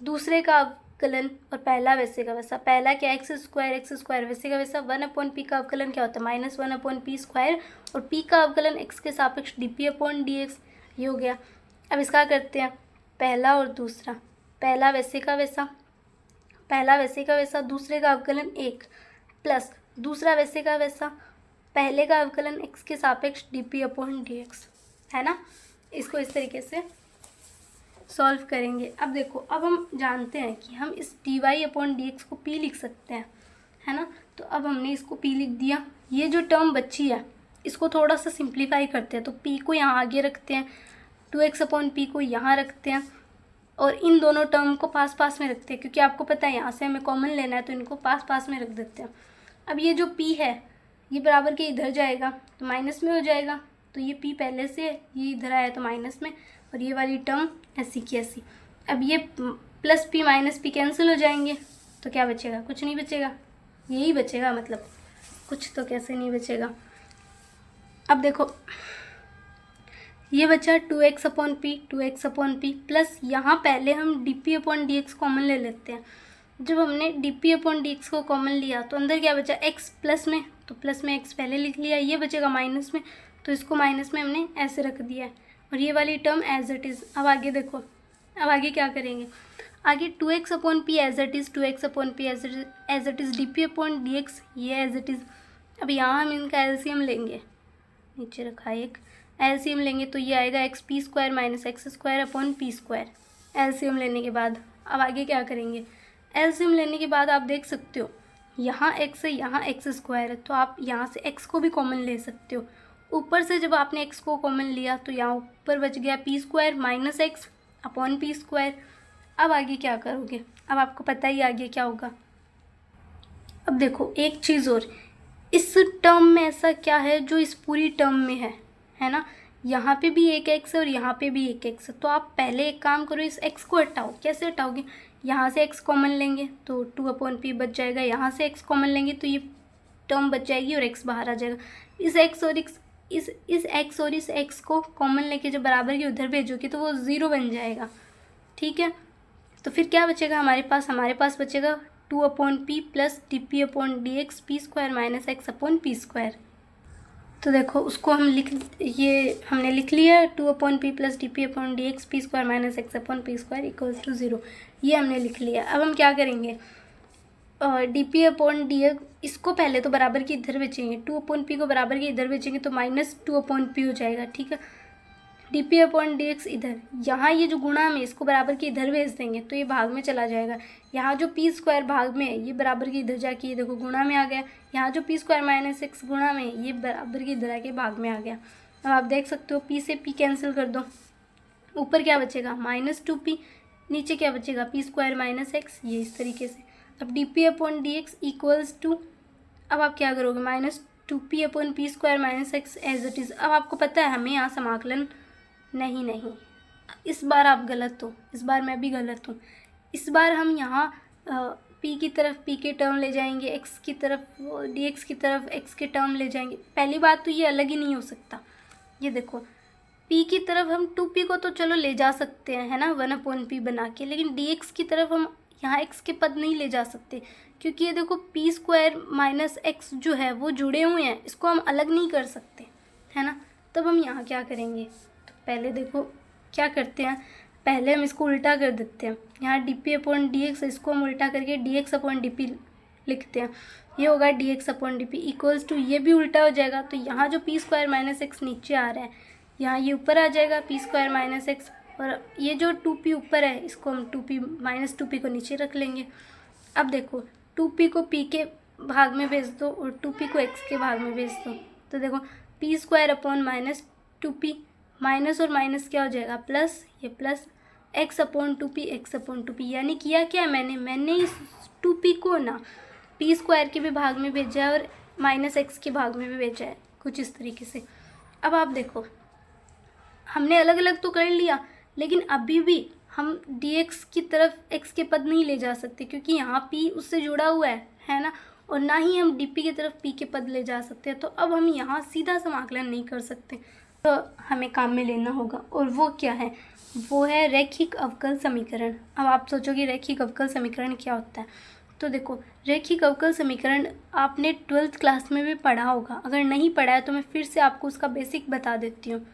दूसरे का अवकलन और पहला वैसे का वैसा। पहला क्या x² वैसे का वैसा, 1/p का अवकलन क्या होता है -1/p², और p का अवकलन x के सापेक्ष dp/dx, ये हो गया। अब इसका करते हैं पहला और दूसरा, पहला वैसे का वैसा, दूसरे का अवकलन 1 प्लस दूसरा वैसे का वैसा, पहले का अवकलन x के सापेक्ष dp/dx, है ना। इसको इस तरीके से सॉल्व करेंगे। अब देखो, अब हम जानते हैं कि हम इस dy/dx को p लिख सकते हैं, है ना, तो अब हमने इसको p लिख दिया। ये जो टर्म बची है इसको थोड़ा सा सिंप्लीफाई करते हैं, तो p को यहाँ आगे रखते हैं, 2x/p को यहाँ रखते हैं और इन दोनों टर्म को पास पास में रखते हैं, क्योंकि आपको पता है यहाँ से हमें कॉमन लेना है, तो इनको पास पास में रख देते हैं। अब ये जो p है ये बराबर के इधर जाएगा तो माइनस में हो जाएगा, तो ये p पहले से है, ये इधर आया तो माइनस में, और ये वाली टर्म ऐसी की ऐसी। अब ये plus p minus p cancel हो जाएंगे, तो क्या बचेगा? कुछ नहीं बचेगा, यही बचेगा, मतलब कुछ तो कैसे नहीं बचेगा। अब देखो ये बचा 2x/p प्लस यहाँ पहले हम dp/dx कॉमन ले लेते हैं। जब हमने dp/dx को कॉमन लिया तो अंदर क्या बचा? x प्लस में, तो प्लस में x पहले लिख लिया, ये बचेगा माइनस में, तो इसको माइनस में हमने ऐसे रख दिया है, और ये वाली टर्म एज इट इज़। अब आगे देखो, अब आगे क्या करेंगे? आगे 2x/p as it is, 2x/p as it is, dp/dx ये एज इट इज़। अब यहाँ हम इनका एलसीएम लेंगे, नीचे रखा एक एलसीएम लेंगे, तो ये आएगा xp² माइनस x²/p²। एलसीएम लेने के बाद अब आगे क्या करेंगे? एलसीएम लेने के बाद आप देख सकते हो यहाँ x है, यहाँ x² है, तो आप यहाँ से x को भी कॉमन ले सकते हो। ऊपर से जब आपने x को कॉमन लिया तो यहाँ ऊपर बच गया p² माइनस x/p²। अब आगे क्या करोगे? अब आपको पता ही आगे क्या होगा। अब देखो एक चीज़ और, इस टर्म में ऐसा क्या है जो इस पूरी टर्म में है ना, यहाँ पे भी एक x है और यहाँ पे भी एक x है, तो आप पहले एक काम करो, इस x को हटाओ। कैसे हटाओगे? यहाँ से x कॉमन लेंगे तो 2/p बच जाएगा, यहाँ से x कॉमन लेंगे तो ये टर्म बच जाएगी और x बाहर आ जाएगा। इस x और इस x और इस x को कॉमन लेके जब बराबर के उधर भेजोगे तो वो 0 बन जाएगा, ठीक है। तो फिर क्या बचेगा हमारे पास बचेगा 2/p plus dp/dx p² minus x/p²। तो देखो उसको हमने लिख लिया 2/p plus dp/dx p² minus x/p² equals to 0। ये हमने लिख लिया। अब हम क्या करेंगे, dp/dx इसको पहले तो बराबर के इधर बेचेंगे, 2/p को बराबर के इधर बेचेंगे तो माइनस 2/p हो जाएगा, ठीक है। dp/dx इधर, यहाँ ये जो गुणा में इसको बराबर के इधर भेज देंगे तो ये भाग में चला जाएगा। यहाँ जो p² भाग में है ये बराबर के इधर जाके ये देखो गुणा में आ गया। यहाँ जो p² माइनस x गुणा में ये बराबर के इधर आके भाग में आ गया। अब आप देख सकते हो p से p कैंसिल कर दो, ऊपर क्या बचेगा -2p, नीचे क्या बचेगा p² माइनस x, ये इस तरीके से। अब dp/dx इक्वल्स टू, अब आप क्या करोगे -2p/p² minus x as it is. अब आपको पता है हमें यहाँ समाकलन नहीं, इस बार आप गलत हो, इस बार मैं भी गलत हूँ। इस बार हम यहाँ p की तरफ p के टर्म ले जाएंगे, x की तरफ dx की तरफ x के टर्म ले जाएंगे। पहली बात तो ये अलग ही नहीं हो सकता। ये देखो p की तरफ हम 2p को तो चलो ले जा सकते हैं, है ना, 1/p बना के, लेकिन dx की तरफ हम यहाँ x के पद नहीं ले जा सकते, क्योंकि ये देखो p² माइनस x जो है वो जुड़े हुए हैं, इसको हम अलग नहीं कर सकते, है ना। तब हम यहाँ क्या करेंगे, तो पहले देखो क्या करते हैं, पहले हम इसको उल्टा कर देते हैं। यहाँ dp/dx इसको हम उल्टा करके dx/dp लिखते हैं। ये होगा dx/dp इक्वल्स टू, ये भी उल्टा हो जाएगा तो यहाँ जो p² माइनस x नीचे आ रहा है यहाँ ये ऊपर आ जाएगा p² माइनस x, और ये जो 2p ऊपर है इसको हम 2p माइनस 2p को नीचे रख लेंगे। अब देखो 2p को p के भाग में भेज दो और 2p को x के भाग में भेज दो, तो देखो p² माइनस 2p, माइनस और माइनस क्या हो जाएगा प्लस, ये प्लस x/2p, यानी किया क्या है मैंने इस 2p को ना p² के भी भाग में भेजा है और माइनस x के भाग में भी भेजा है, कुछ इस तरीके से। अब आप देखो हमने अलग अलग तो कर लिया, लेकिन अभी भी हम dx की तरफ x के पद नहीं ले जा सकते, क्योंकि यहाँ p उससे जुड़ा हुआ है ना, और ना ही हम dp की तरफ p के पद ले जा सकते हैं। तो अब हम यहाँ सीधा समाकलन नहीं कर सकते, तो हमें काम में लेना होगा, और वो क्या है, वो है रैखिक अवकल समीकरण। अब आप सोचोगे रैखिक अवकल समीकरण क्या होता है, तो देखो रैखिक अवकल समीकरण आपने 12th क्लास में भी पढ़ा होगा, अगर नहीं पढ़ा है तो मैं फिर से आपको उसका बेसिक बता देती हूँ।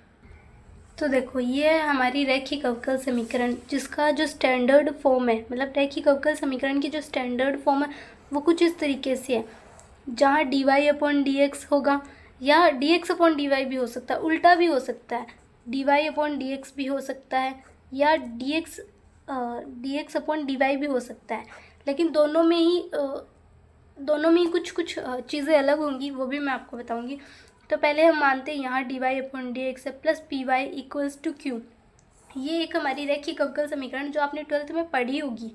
तो देखो ये है हमारी रैखिक अवकल समीकरण, जिसका जो स्टैंडर्ड फॉर्म है, मतलब रैखिक अवकल समीकरण की जो स्टैंडर्ड फॉर्म है वो कुछ इस तरीके से है, जहाँ dy/dx होगा, या dx/dy भी हो सकता है, उल्टा भी हो सकता है, dy/dx भी हो सकता है, या dx/dy भी हो सकता है, लेकिन दोनों में ही कुछ चीज़ें अलग होंगी, वो भी मैं आपको बताऊंगी। तो पहले हम मानते हैं यहाँ dy/dx है plus py equals to q। ये एक हमारी रैखिक अवकल समीकरण जो आपने 12th में पढ़ी होगी,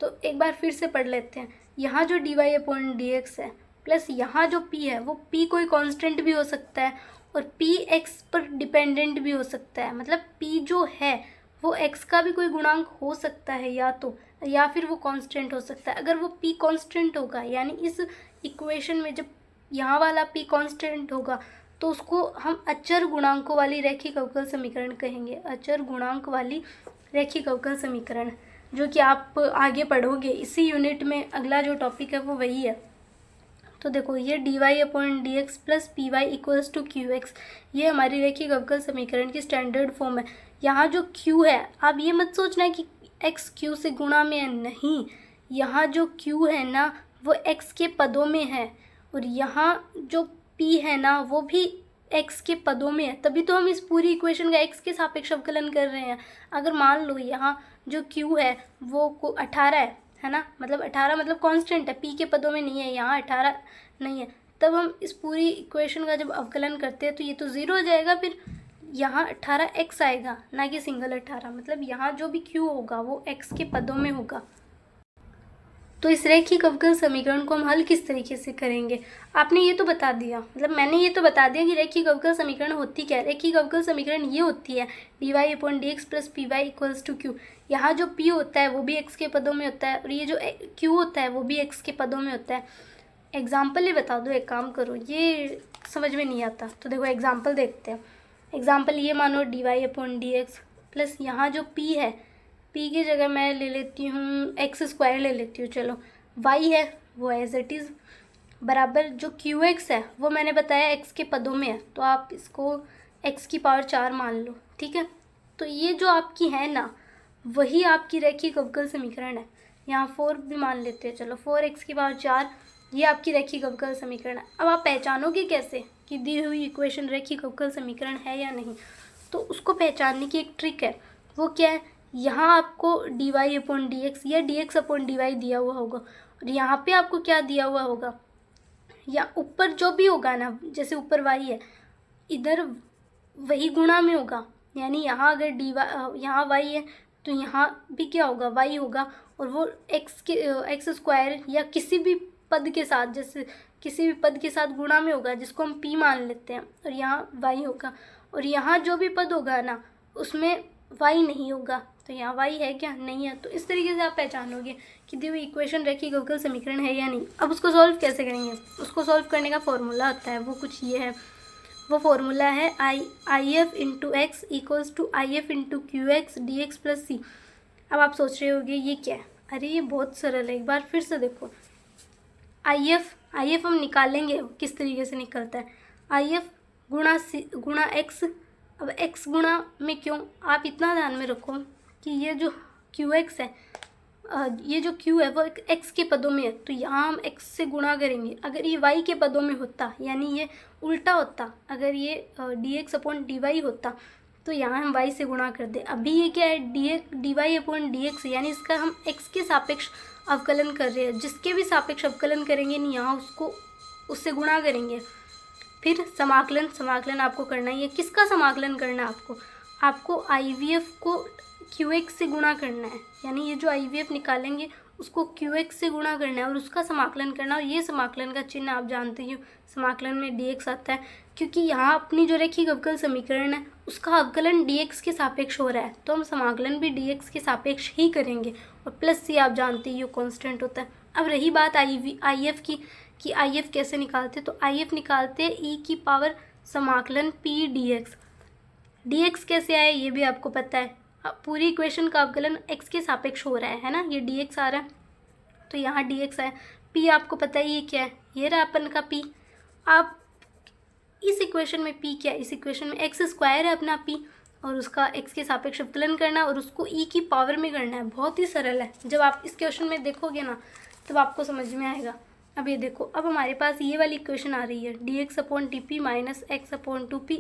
तो एक बार फिर से पढ़ लेते हैं। यहाँ जो dy/dx है प्लस यहाँ जो p है, वो p कोई कांस्टेंट भी हो सकता है और p x पर डिपेंडेंट भी हो सकता है, मतलब p जो है वो x का भी कोई गुणांक हो सकता है या फिर वो कांस्टेंट हो सकता है। अगर वो p कांस्टेंट होगा, यानी इस इक्वेशन में जब यहाँ वाला p कांस्टेंट होगा तो उसको हम अचर गुणांकों वाली रैखिक अवकल समीकरण कहेंगे, अचर गुणांक वाली रैखिक अवकल समीकरण, जो कि आप आगे पढ़ोगे इसी यूनिट में। अगला जो टॉपिक है वो वही है। तो देखो ये dy/dx plus P Y equals to Q X, ये हमारी रैखिक अवकल समीकरण की स्टैंडर्ड फॉर्म है। यहाँ जो q है, आप ये मत सोचना कि x q से गुणा में है, नहीं, यहाँ जो q है ना वो x के पदों में है, और यहाँ जो p है ना वो भी x के पदों में है, तभी तो हम इस पूरी इक्वेशन का x के सापेक्ष अवकलन कर रहे हैं। अगर मान लो यहाँ जो q है वो 18 है ना, मतलब 18 मतलब कांस्टेंट है, p के पदों में नहीं है, यहाँ 18 नहीं है, तब हम इस पूरी इक्वेशन का जब अवकलन करते हैं तो ये तो 0 हो जाएगा, फिर यहाँ 18x आएगा, ना कि सिंगल 18, मतलब यहाँ जो भी q होगा वो x के पदों में होगा। तो इस रैखिक अवकल समीकरण को हम हल किस तरीके से करेंगे, आपने ये तो बता दिया, मतलब मैंने ये तो बता दिया कि रैखिक अवकल समीकरण होती क्या है। रैखिक अवकल समीकरण ये होती है dy/dx plus P Y equals to Q. यहाँ जो p होता है वो भी x के पदों में होता है, और ये जो q होता है वो भी x के पदों में होता है। एग्जाम्पल ही बता दो, एक काम करो, ये समझ में नहीं आता। तो देखो एग्जाम्पल देखते हैं। एग्जाम्पल ये मानो dy/dx प्लस यहाँ जो p है, p की जगह मैं ले लेती हूँ x² ले लेती हूँ, चलो y है वो एज इट इज़, बराबर जो qx है वो मैंने बताया x के पदों में है, तो आप इसको x⁴ मान लो, ठीक है। तो ये जो आपकी है ना, वही आपकी रैखिक अवकल समीकरण है। यहाँ 4 भी मान लेते हैं, चलो 4x⁴ ये आपकी रैखिक अवकल समीकरण है। अब आप पहचानोगे कैसे कि दी हुई इक्वेशन रैखिक अवकल समीकरण है या नहीं? तो उसको पहचानने की एक ट्रिक है, वो क्या है, यहाँ आपको dy/dx या dx/dy दिया हुआ होगा, और यहाँ पे आपको क्या दिया हुआ होगा, या ऊपर जो भी होगा ना, जैसे ऊपर y है, इधर वही गुणा में होगा, यानी यहाँ अगर यहाँ y है तो यहाँ भी क्या होगा, y होगा, और वो x² या किसी भी पद के साथ, जैसे किसी भी पद के साथ गुणा में होगा, जिसको हम p मान लेते हैं, और यहाँ y होगा, और यहाँ जो भी पद होगा ना उसमें y नहीं होगा, तो यहाँ y है क्या, नहीं है। तो इस तरीके से आप पहचानोगे कि दी हुई इक्वेशन रैखिक अवकल समीकरण है या नहीं। अब उसको सॉल्व कैसे करेंगे, उसको सॉल्व करने का फॉर्मूला होता है, वो कुछ ये है, वो फॉर्मूला है IF × x = IF × QX dx + c। अब आप सोच रहे होगे ये क्या है, अरे ये बहुत सरल है, एक बार फिर से देखो। IF हम निकालेंगे, किस तरीके से निकलता है, IF गुणा x। अब x गुणा में क्यों, आप इतना ध्यान में रखो कि ये जो QX है, ये जो Q है वो x के पदों में है, तो यहाँ हम x से गुणा करेंगे। अगर ये y के पदों में होता, यानी ये उल्टा होता, अगर ये dx/dy होता तो यहाँ हम y से गुणा कर दे। अभी ये क्या है, dy/dx, यानी इसका हम x के सापेक्ष अवकलन कर रहे हैं, जिसके भी सापेक्ष अवकलन करेंगे नहीं, यहाँ उसको उससे गुणा करेंगे। फिर समाकलन आपको करना ही है। किसका समाकलन करना है आपको IVF को QX से गुणा करना है, यानी ये जो IVF निकालेंगे उसको QX से गुणा करना है और उसका समाकलन करना। और ये समाकलन का चिन्ह आप जानते हो, समाकलन में dx आता है, क्योंकि यहाँ अपनी जो रैखिक अवकल समीकरण है उसका अवकलन dx के सापेक्ष हो रहा है, तो हम समाकलन भी dx के सापेक्ष ही करेंगे। और प्लस c आप जानते हो कांस्टेंट होता है। अब रही बात IF की, कि IF कैसे निकालते, तो IF निकालते e⁻ समाकलन p dx कैसे आए ये भी आपको पता है। अब पूरी इक्वेशन का अवकलन x के सापेक्ष हो रहा है ना, ये dx आ रहा है, तो यहाँ dx है। p आपको पता है ये क्या है, ये रहा अपन का p। आप इस इक्वेशन में p क्या है, इस इक्वेशन में x² है अपना p, और उसका x के सापेक्ष अवकलन करना और उसको e की पावर में करना है। बहुत ही सरल है, जब आप इस क्वेश्चन में देखोगे ना तब आपको समझ में आएगा। अब ये देखो, अब हमारे पास ये वाली इक्वेशन आ रही है, dx/dp - x/2p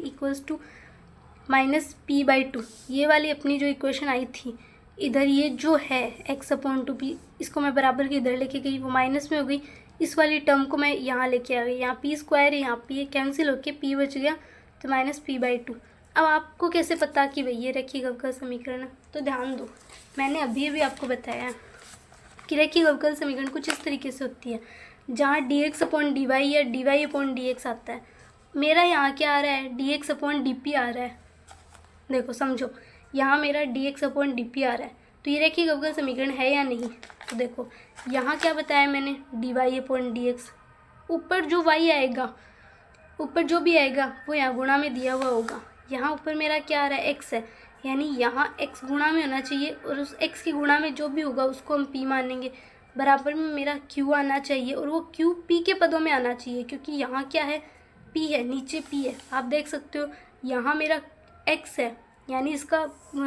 = -p/2। ये वाली अपनी जो इक्वेशन आई थी, इधर ये जो है x/2p, इसको मैं बराबर के इधर लेके गई, वो माइनस में हो गई। इस वाली टर्म को मैं यहाँ लेके आ गई, यहाँ p² है, यहाँ p कैंसिल होके p बच गया, तो -p/2। अब आपको कैसे पता कि भाई ये रैखिक अवकल समीकरण है, तो ध्यान दो, मैंने अभी आपको बताया कि रैखिक अवकल समीकरण कुछ इस तरीके से होती है, जहाँ dx/dy या dy/dx आता है। मेरा यहाँ क्या आ रहा है, dx/dp आ रहा है। देखो समझो, यहाँ मेरा dx/dp आ रहा है, तो ये रैखिक अवकल समीकरण है या नहीं। तो देखो यहाँ क्या बताया मैंने, dy/dx, ऊपर जो y आएगा, ऊपर जो भी आएगा वो यहाँ गुणा में दिया हुआ होगा। यहाँ ऊपर मेरा क्या आ रहा है, x है, यानी यहाँ x गुणा में होना चाहिए, और उस x की गुणा में जो भी होगा उसको हम p मानेंगे। बराबर में मेरा q आना चाहिए, और वो q p के पदों में आना चाहिए, क्योंकि यहाँ क्या है, p है, नीचे p है। आप देख सकते हो यहाँ मेरा x है, यानी इसका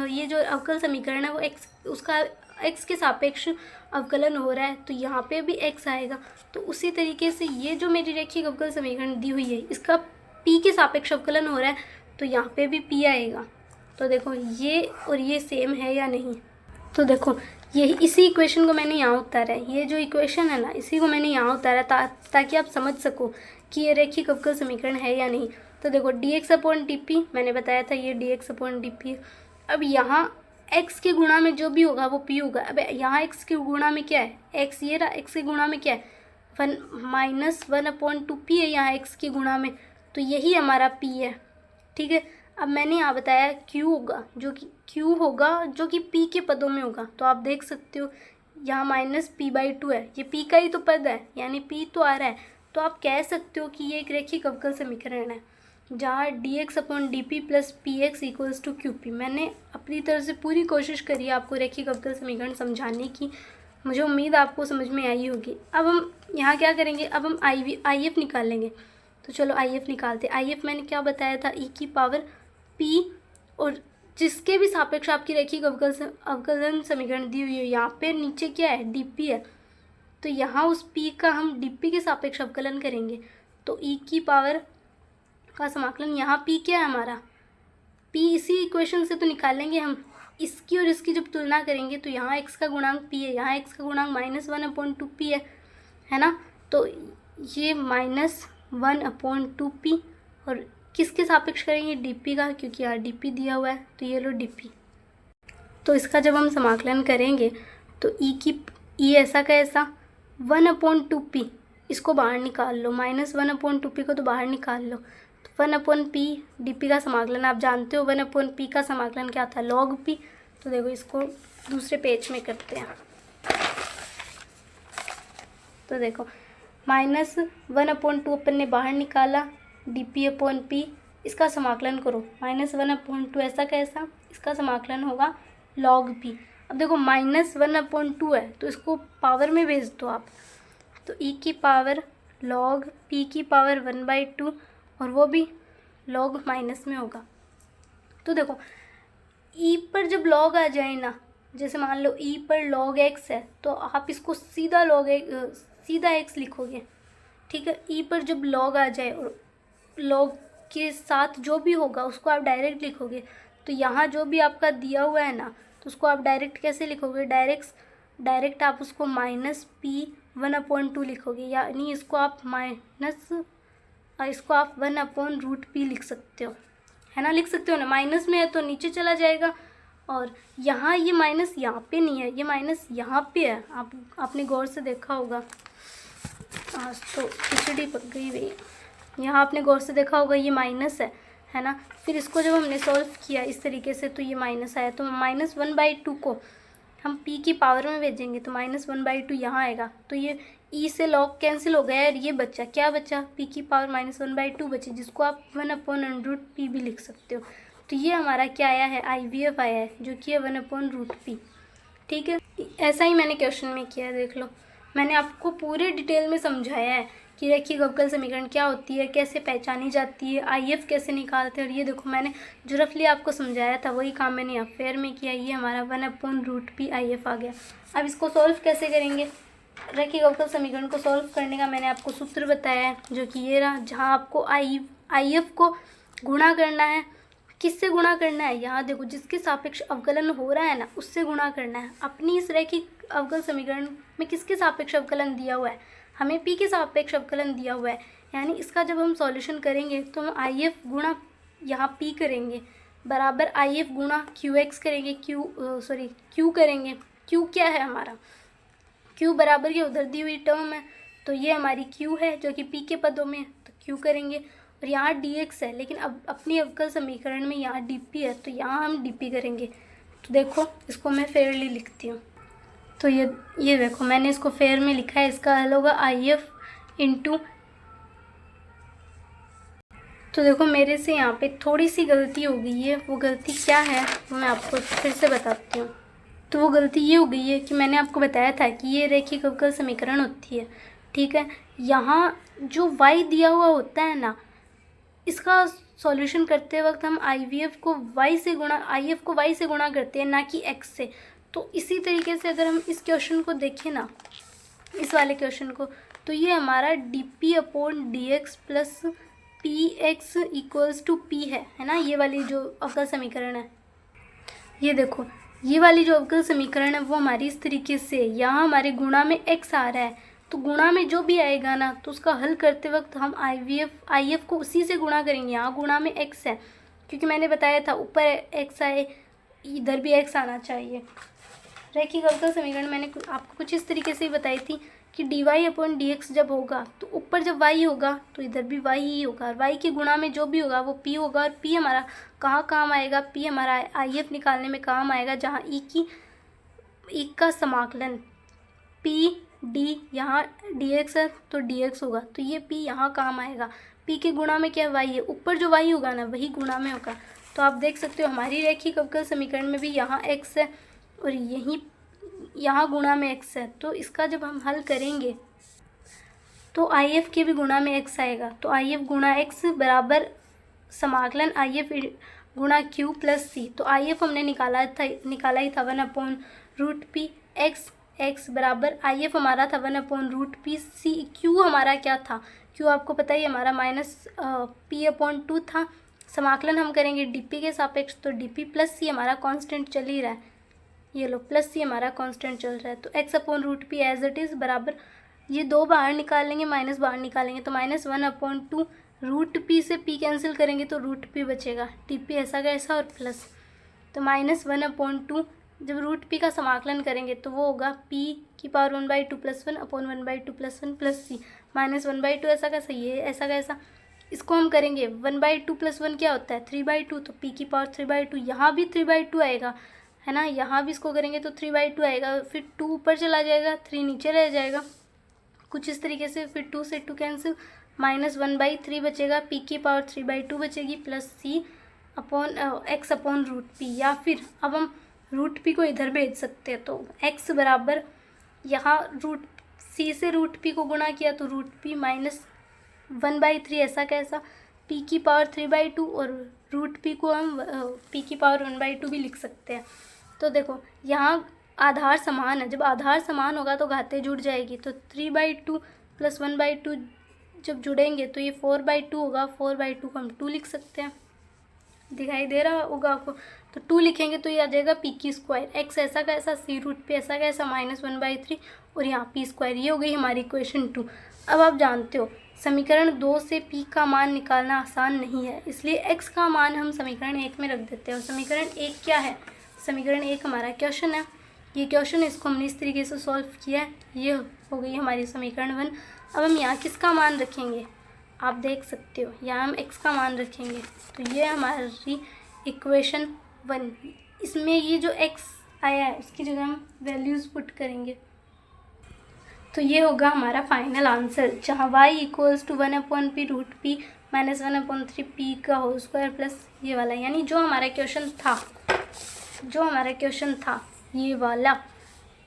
ये जो अवकल समीकरण है वो x, उसका x के सापेक्ष अवकलन हो रहा है, तो यहाँ पे भी x आएगा। तो उसी तरीके से ये जो मेरी रैखिक अवकल समीकरण दी हुई है, इसका p के सापेक्ष अवकलन हो रहा है, तो यहाँ पे भी p आएगा। तो देखो ये और ये सेम है या नहीं। तो देखो ये इसी इक्वेशन को मैंने यहाँ उतारा है, ये जो इक्वेशन है ना इसी को मैंने यहाँ उतारा ताकि आप समझ सको कि ये रैखिक अवकल समीकरण है या नहीं। तो देखो dx/dp मैंने बताया था, ये dx/dp है। अब यहाँ x के गुणा में जो भी होगा वो p होगा। अब यहाँ x के गुणा में क्या है, x, ये रहा, x के गुणा में क्या है, 1/2p है यहाँ x के गुणा में, तो यही हमारा p है, ठीक है। अब मैंने यहाँ बताया q होगा, जो कि q होगा जो कि p के पदों में होगा, तो आप देख सकते हो यहाँ -p/2 है, ये p का ही तो पद है, यानी p तो आ रहा है, तो आप कह सकते हो कि ये एक रैखिक अवकल समीकरण है जहाँ dx/dp + px = qp। मैंने अपनी तरफ से पूरी कोशिश करी है आपको रैखिक अवकल समीकरण समझाने की। मुझे उम्मीद आपको समझ में आई होगी। अब हम यहाँ क्या करेंगे, अब हम आई एफ निकालेंगे। तो चलो आई एफ निकालते। आई एफ मैंने क्या बताया था, e⁻p, और जिसके भी सापेक्ष आपकी रैखिक अवकलन समीकरण दी हुई है, यहाँ पे नीचे क्या है, dp है, तो यहाँ उस p का हम dp के सापेक्ष अवकलन करेंगे। तो e⁻ का समाकलन, यहाँ p क्या है हमारा, p इसी इक्वेशन से तो निकालेंगे हम। इसकी और इसकी जब तुलना करेंगे तो यहाँ x का गुणांक p है, यहाँ x का गुणांक -1/2p है ना। तो ये -1/2p, और किसके सापेक्ष करेंगे, dp का, क्योंकि यहाँ dp दिया हुआ है, तो ये लो dp। तो इसका जब हम समाकलन करेंगे तो e ऐसा का ऐसा 1/2p, इसको बाहर निकाल लो, -1/2p को तो बाहर निकाल लो। तो 1/p dp का समाकलन आप जानते हो, 1/p का समाकलन क्या था, log p। तो देखो इसको दूसरे पेज में करते हैं। तो देखो -1/2 अपन ने बाहर निकाला, dp/p, इसका समाकलन करो, -1/2 ऐसा कैसा, इसका समाकलन होगा log p। अब देखो -1/2 है तो इसको पावर में भेज दो आप, तो e⁻ log p⁻1/2, और वो भी log माइनस में होगा। तो देखो e पर जब log आ जाए ना, जैसे मान लो e पर log x है, तो आप इसको सीधा x लिखोगे, ठीक है। e पर जब log आ जाए और log के साथ जो भी होगा उसको आप डायरेक्ट लिखोगे। तो यहाँ जो भी आपका दिया हुआ है ना, तो उसको आप डायरेक्ट कैसे लिखोगे, डायरेक्ट आप उसको -p1/2 लिखोगे, यानी इसको आप 1/√p लिख सकते हो, है ना, लिख सकते हो ना। माइनस में है तो नीचे चला जाएगा, और यहाँ ये माइनस यहाँ पे नहीं है, ये माइनस यहाँ पे है, आपने गौर से देखा होगा। आज तो खिचड़ी पक गई भैया, यहाँ आपने गौर से देखा होगा, ये माइनस है ना। फिर इसको जब हमने सॉल्व किया इस तरीके से तो ये माइनस आया, तो -1/2 को हम p की पावर में भेजेंगे तो -1/2 यहाँ आएगा। तो ये e से log कैंसिल हो गया और ये बच्चा क्या बचा, p की पावर -1/2 बची, जिसको आप 1/√p भी लिख सकते हो। तो ये हमारा क्या आया है, IVF आया है, जो कि है 1/√p, ठीक है। ऐसा ही मैंने क्वेश्चन में किया है, देख लो। मैंने आपको पूरे डिटेल में समझाया है कि रैखिक अवकल समीकरण क्या होती है, कैसे पहचानी जाती है, IF कैसे निकालते हैं। और ये देखो मैंने जो रफली आपको समझाया था वही काम मैंने यहाँ फेयर में किया। ये हमारा 1/√p IF आ गया। अब इसको सॉल्व कैसे करेंगे, रैखिक अवकल समीकरण को सॉल्व करने का मैंने आपको सूत्र बताया है, जो कि ये रहा, जहाँ आपको IF को गुणा करना है। किससे गुणा करना है, यहाँ देखो जिसके सापेक्ष अवकलन हो रहा है ना, उससे गुणा करना है। अपनी इस रैखिक अवकल समीकरण में किसके सापेक्ष अवकलन दिया हुआ है, हमें p के सापेक्ष अवकलन दिया हुआ है, यानी इसका जब हम सॉल्यूशन करेंगे तो हम IF गुणा यहाँ p करेंगे बराबर IF गुणा QX करेंगे, Q करेंगे। Q क्या है हमारा, Q बराबर ये उधर दी हुई टर्म है, तो ये हमारी Q है जो कि p के पदों में है, तो Q करेंगे। और यहाँ dx है, लेकिन अब अपनी अवकल समीकरण में यहाँ dp है, तो यहाँ हम dp करेंगे। तो देखो इसको मैं फेयरली लिखती हूँ। तो ये देखो मैंने इसको फेयर में लिखा है, इसका हल होगा IF इंटू। तो देखो मेरे से यहाँ पे थोड़ी सी गलती हो गई है, वो गलती क्या है वो मैं आपको फिर से बताती हूँ। तो वो गलती ये हो गई है कि मैंने आपको बताया था कि ये रैखिक अवकल समीकरण होती है, ठीक है। यहाँ जो y दिया हुआ होता है ना, इसका सॉल्यूशन करते वक्त हम IF को y से गुणा करते हैं, ना कि x से। तो इसी तरीके से अगर हम इस क्वेश्चन को देखें ना, इस वाले क्वेश्चन को, तो ये हमारा dp/dx plus px equals to p है ना। ये वाली जो अवकल समीकरण है, ये देखो ये वाली जो अवकल समीकरण है वो हमारी इस तरीके से, यहाँ हमारे गुणा में x आ रहा है, तो गुणा में जो भी आएगा ना, तो उसका हल करते वक्त हम IF को उसी से गुणा करेंगे। यहाँ गुणा में x है, क्योंकि मैंने बताया था ऊपर x आए इधर भी x आना चाहिए। रैखिक अवकल समीकरण मैंने आपको कुछ इस तरीके से ही बताई थी कि dy/dx जब होगा तो ऊपर जब y होगा तो इधर भी y ही होगा, और y के गुणा में जो भी होगा वो p होगा। और p हमारा कहाँ काम आएगा, p हमारा IF निकालने में काम आएगा, जहाँ e का समाकलन p डी यहाँ dx है तो dx होगा, तो ये p यहाँ काम आएगा। p के गुणा में क्या y है, ऊपर जो y होगा ना वही गुणा में होगा। तो आप देख सकते हो हमारी रैखिक अवकल समीकरण में भी यहाँ x है और यहीं यहाँ गुणा में x है, तो इसका जब हम हल करेंगे तो IF के भी गुणा में x आएगा। तो IF गुणा x बराबर समाकलन IF गुणा Q प्लस C। तो IF हमने निकाला ही था 1/√p x बराबर IF हमारा था 1/√p C। Q हमारा क्या था, Q आपको पता ही हमारा -p/2 था। समाकलन हम करेंगे dp के सापेक्ष, तो dp प्लस c हमारा कांस्टेंट चल ही रहा है, ये लो प्लस c हमारा कांस्टेंट चल रहा है। तो x/√p एज इट इज़ बराबर, ये दो बाहर निकालेंगे माइनस बाहर निकालेंगे तो -1/2√p से p कैंसिल करेंगे तो √p बचेगा, dp ऐसा का ऐसा और प्लस, तो -1/2 जब √p का समाकलन करेंगे तो वो होगा p⁴1/2 + 1/1/2 + 1 + c -1/2 ऐसा का सही है, ऐसा का ऐसा। इसको हम करेंगे 1/2 + 1 क्या होता है 3/2, तो p⁴3/2 यहाँ भी 3/2 आएगा है ना, यहाँ भी इसको करेंगे तो 3/2 आएगा, फिर 2 ऊपर चला जाएगा 3 नीचे रह जाएगा कुछ इस तरीके से, फिर 2 से 2 कैंसिल, -1/3 बचेगा, p⁴3/2 बचेगी प्लस x/√p। या फिर अब हम √p को इधर भेज सकते हैं, तो x बराबर यहाँ c से √p को गुणा किया तो √p -1/3 ऐसा कैसा, p⁴3/2 और √p को हम p⁴1/2 भी लिख सकते हैं। तो देखो यहाँ आधार समान है, जब आधार समान होगा तो घातें जुड़ जाएगी, तो 3/2 + 1/2 जब जुड़ेंगे तो ये 4/2 होगा, 4/2 को हम 2 लिख सकते हैं, दिखाई दे रहा होगा आपको। तो 2 लिखेंगे तो ये आ जाएगा p², x ऐसा का ऐसा, c √p ऐसा का ऐसा -1/3 और यहाँ p², ये हो गई हमारी इक्वेशन 2। अब आप जानते हो समीकरण 2 से p का मान निकालना आसान नहीं है, इसलिए x का मान हम समीकरण 1 में रख देते हैं। और समीकरण 1 क्या है, समीकरण 1 हमारा क्वेश्चन है, ये क्वेश्चन इसको हमने इस तरीके से सॉल्व किया है, ये हो गई हमारी समीकरण 1। अब हम यहाँ किसका मान रखेंगे, आप देख सकते हो यहाँ हम x का मान रखेंगे, तो ये हमारी इक्वेशन 1, इसमें ये जो x आया है उसकी जगह हम वैल्यूज़ पुट करेंगे, तो ये होगा हमारा फाइनल आंसर, जहाँ y = 1/p √p -1/3p का होल स्क्वायर प्लस ये वाला, यानी जो हमारा क्वेश्चन था ये वाला,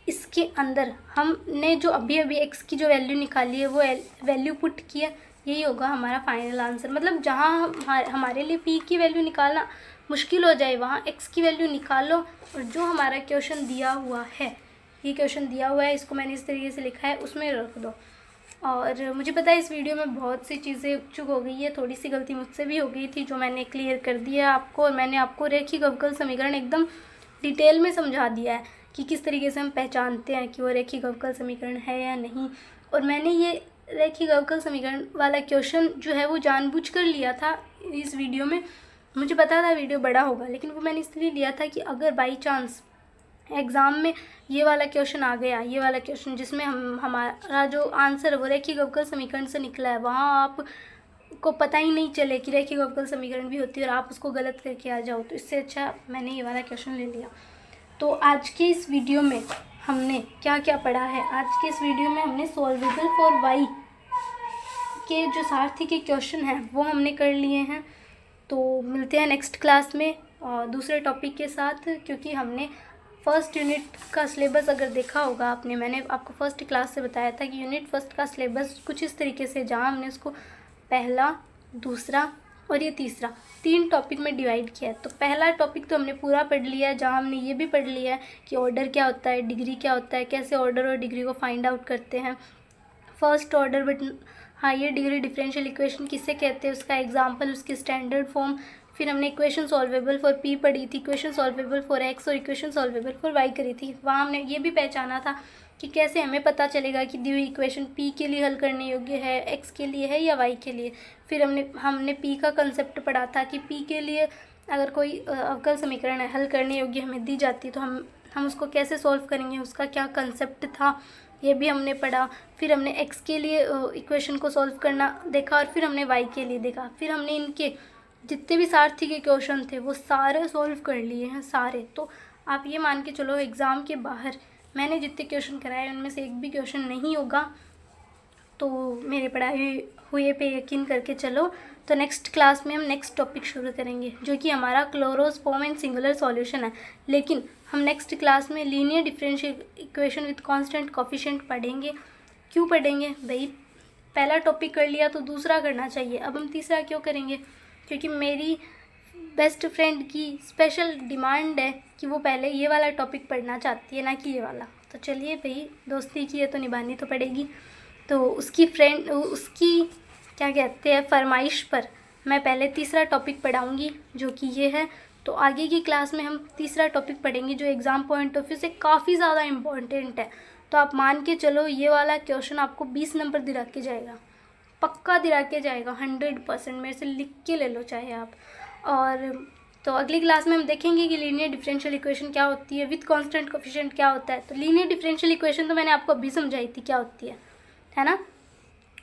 इसके अंदर हमने जो अभी x की जो वैल्यू निकाली है वो वैल्यू पुट किया, यही होगा हमारा फाइनल आंसर। मतलब जहाँ हमारे लिए p की वैल्यू निकालना मुश्किल हो जाए वहाँ x की वैल्यू निकालो, और जो हमारा क्वेश्चन दिया हुआ है, ये क्वेश्चन दिया हुआ है, इसको मैंने इस तरीके से लिखा है उसमें रख दो। और मुझे पता है इस वीडियो में बहुत सी चीज़ें चूक हो गई है, थोड़ी सी गलती मुझसे भी हो गई थी जो मैंने क्लियर कर दिया आपको, और मैंने आपको रैखिक अवकल समीकरण एकदम डिटेल में समझा दिया है कि किस तरीके से हम पहचानते हैं कि वो रैखिक अवकल समीकरण है या नहीं। और मैंने ये रैखिक अवकल समीकरण वाला क्वेश्चन जो है वो जानबूझकर लिया था इस वीडियो में, मुझे पता था वीडियो बड़ा होगा, लेकिन वो मैंने इसलिए लिया था कि अगर बाई चांस एग्ज़ाम में ये वाला क्वेश्चन आ गया, ये वाला क्वेश्चन जिसमें हमारा जो आंसर है वो रैखिक अवकल समीकरण से निकला है, वहाँ आपको पता ही नहीं चले कि रैखिक अवकल समीकरण भी होती है और आप उसको गलत करके आ जाओ, तो इससे अच्छा मैंने ये वाला क्वेश्चन ले लिया। तो आज के इस वीडियो में हमने क्या क्या पढ़ा है, आज के इस वीडियो में हमने सॉल्वेबल फॉर y के जो सारथी के क्वेश्चन हैं वो हमने कर लिए हैं। तो मिलते हैं नेक्स्ट क्लास में दूसरे टॉपिक के साथ, क्योंकि हमने फर्स्ट यूनिट का सिलेबस अगर देखा होगा आपने, मैंने आपको फर्स्ट क्लास से बताया था कि यूनिट फर्स्ट का सिलेबस कुछ इस तरीके से, जहाँ हमने उसको पहला, दूसरा और ये तीसरा 3 टॉपिक में डिवाइड किया है। तो पहला टॉपिक तो हमने पूरा पढ़ लिया है, जहाँ हमने ये भी पढ़ लिया है कि ऑर्डर क्या होता है, डिग्री क्या होता है, कैसे ऑर्डर और डिग्री को फाइंड आउट करते हैं, first order but higher degree differential equation किसे कहते हैं, उसका एग्जाम्पल, उसकी स्टैंडर्ड फॉर्म। फिर हमने इक्वेशन सॉल्वेबल फॉर p पढ़ी थी, इक्वेशन सॉल्वेबल फॉर x और इक्वेशन सॉल्वेबल फॉर y करी थी। वहाँ हमने ये भी पहचाना था कि कैसे हमें पता चलेगा कि दी हुई इक्वेशन p के लिए हल करने योग्य है, x के लिए है या y के लिए। फिर हमने p का कंसेप्ट पढ़ा था कि p के लिए अगर कोई अवकल समीकरण हल करने योग्य हमें दी जाती तो हम उसको कैसे सॉल्व करेंगे, उसका क्या कंसेप्ट था, ये भी हमने पढ़ा। फिर हमने x के लिए इक्वेशन को सॉल्व करना देखा, और फिर हमने y के लिए देखा। फिर हमने इनके जितने भी सारथी के क्वेश्चन थे वो सारे सॉल्व कर लिए हैं सारे। तो आप ये मान के चलो एग्ज़ाम के बाहर मैंने जितने क्वेश्चन कराए उनमें से एक भी क्वेश्चन नहीं होगा तो मेरे पढ़ाई हुए पे यकीन करके चलो। तो नेक्स्ट क्लास में हम नेक्स्ट टॉपिक शुरू करेंगे जो कि हमारा क्लोरोस्फॉर्म एंड सिंगुलर सॉल्यूशन है। लेकिन हम नेक्स्ट क्लास में linear differential equation with constant coefficient पढ़ेंगे। क्यों पढ़ेंगे भाई, पहला टॉपिक कर लिया तो दूसरा करना चाहिए, अब हम तीसरा क्यों करेंगे? क्योंकि मेरी बेस्ट फ्रेंड की स्पेशल डिमांड है कि वो पहले ये वाला टॉपिक पढ़ना चाहती है, ना कि ये वाला। तो चलिए भाई, दोस्ती की है तो निभानी तो पड़ेगी। तो उसकी क्या कहते हैं फरमाइश पर मैं पहले तीसरा टॉपिक पढ़ाऊँगी जो कि ये है। तो आगे की क्लास में हम तीसरा टॉपिक पढ़ेंगे जो एग्ज़ाम पॉइंट ऑफ व्यू से काफ़ी ज़्यादा इम्पोर्टेंट है। तो आप मान के चलो ये वाला क्वेश्चन आपको 20 नंबर दिला के जाएगा, पक्का दिला के जाएगा 100%। मेरे से लिख के ले लो चाहे आप। और तो अगली क्लास में हम देखेंगे कि लीनियर डिफरेंशियल इक्वेशन क्या होती है, विद कांस्टेंट कोफिशिएंट क्या होता है। तो लीनियर डिफरेंशियल इक्वेशन तो मैंने आपको अभी समझाई थी क्या होती है ना।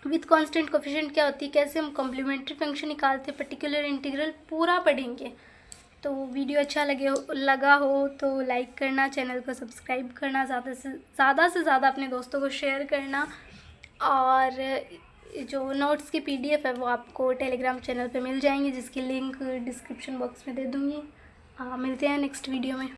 विद कांस्टेंट कोफिशिएंट क्या होती है, कैसे हम कॉम्प्लीमेंट्री फंक्शन निकालते, पर्टिकुलर इंटीग्रल पूरा पढ़ेंगे। तो वीडियो अच्छा लगा हो तो लाइक करना, चैनल को सब्सक्राइब करना, ज़्यादा से ज़्यादा अपने दोस्तों को शेयर करना। और जो नोट्स की PDF है वो आपको टेलीग्राम चैनल पे मिल जाएंगी जिसकी लिंक डिस्क्रिप्शन बॉक्स में दे दूँगी। मिलते हैं नेक्स्ट वीडियो में।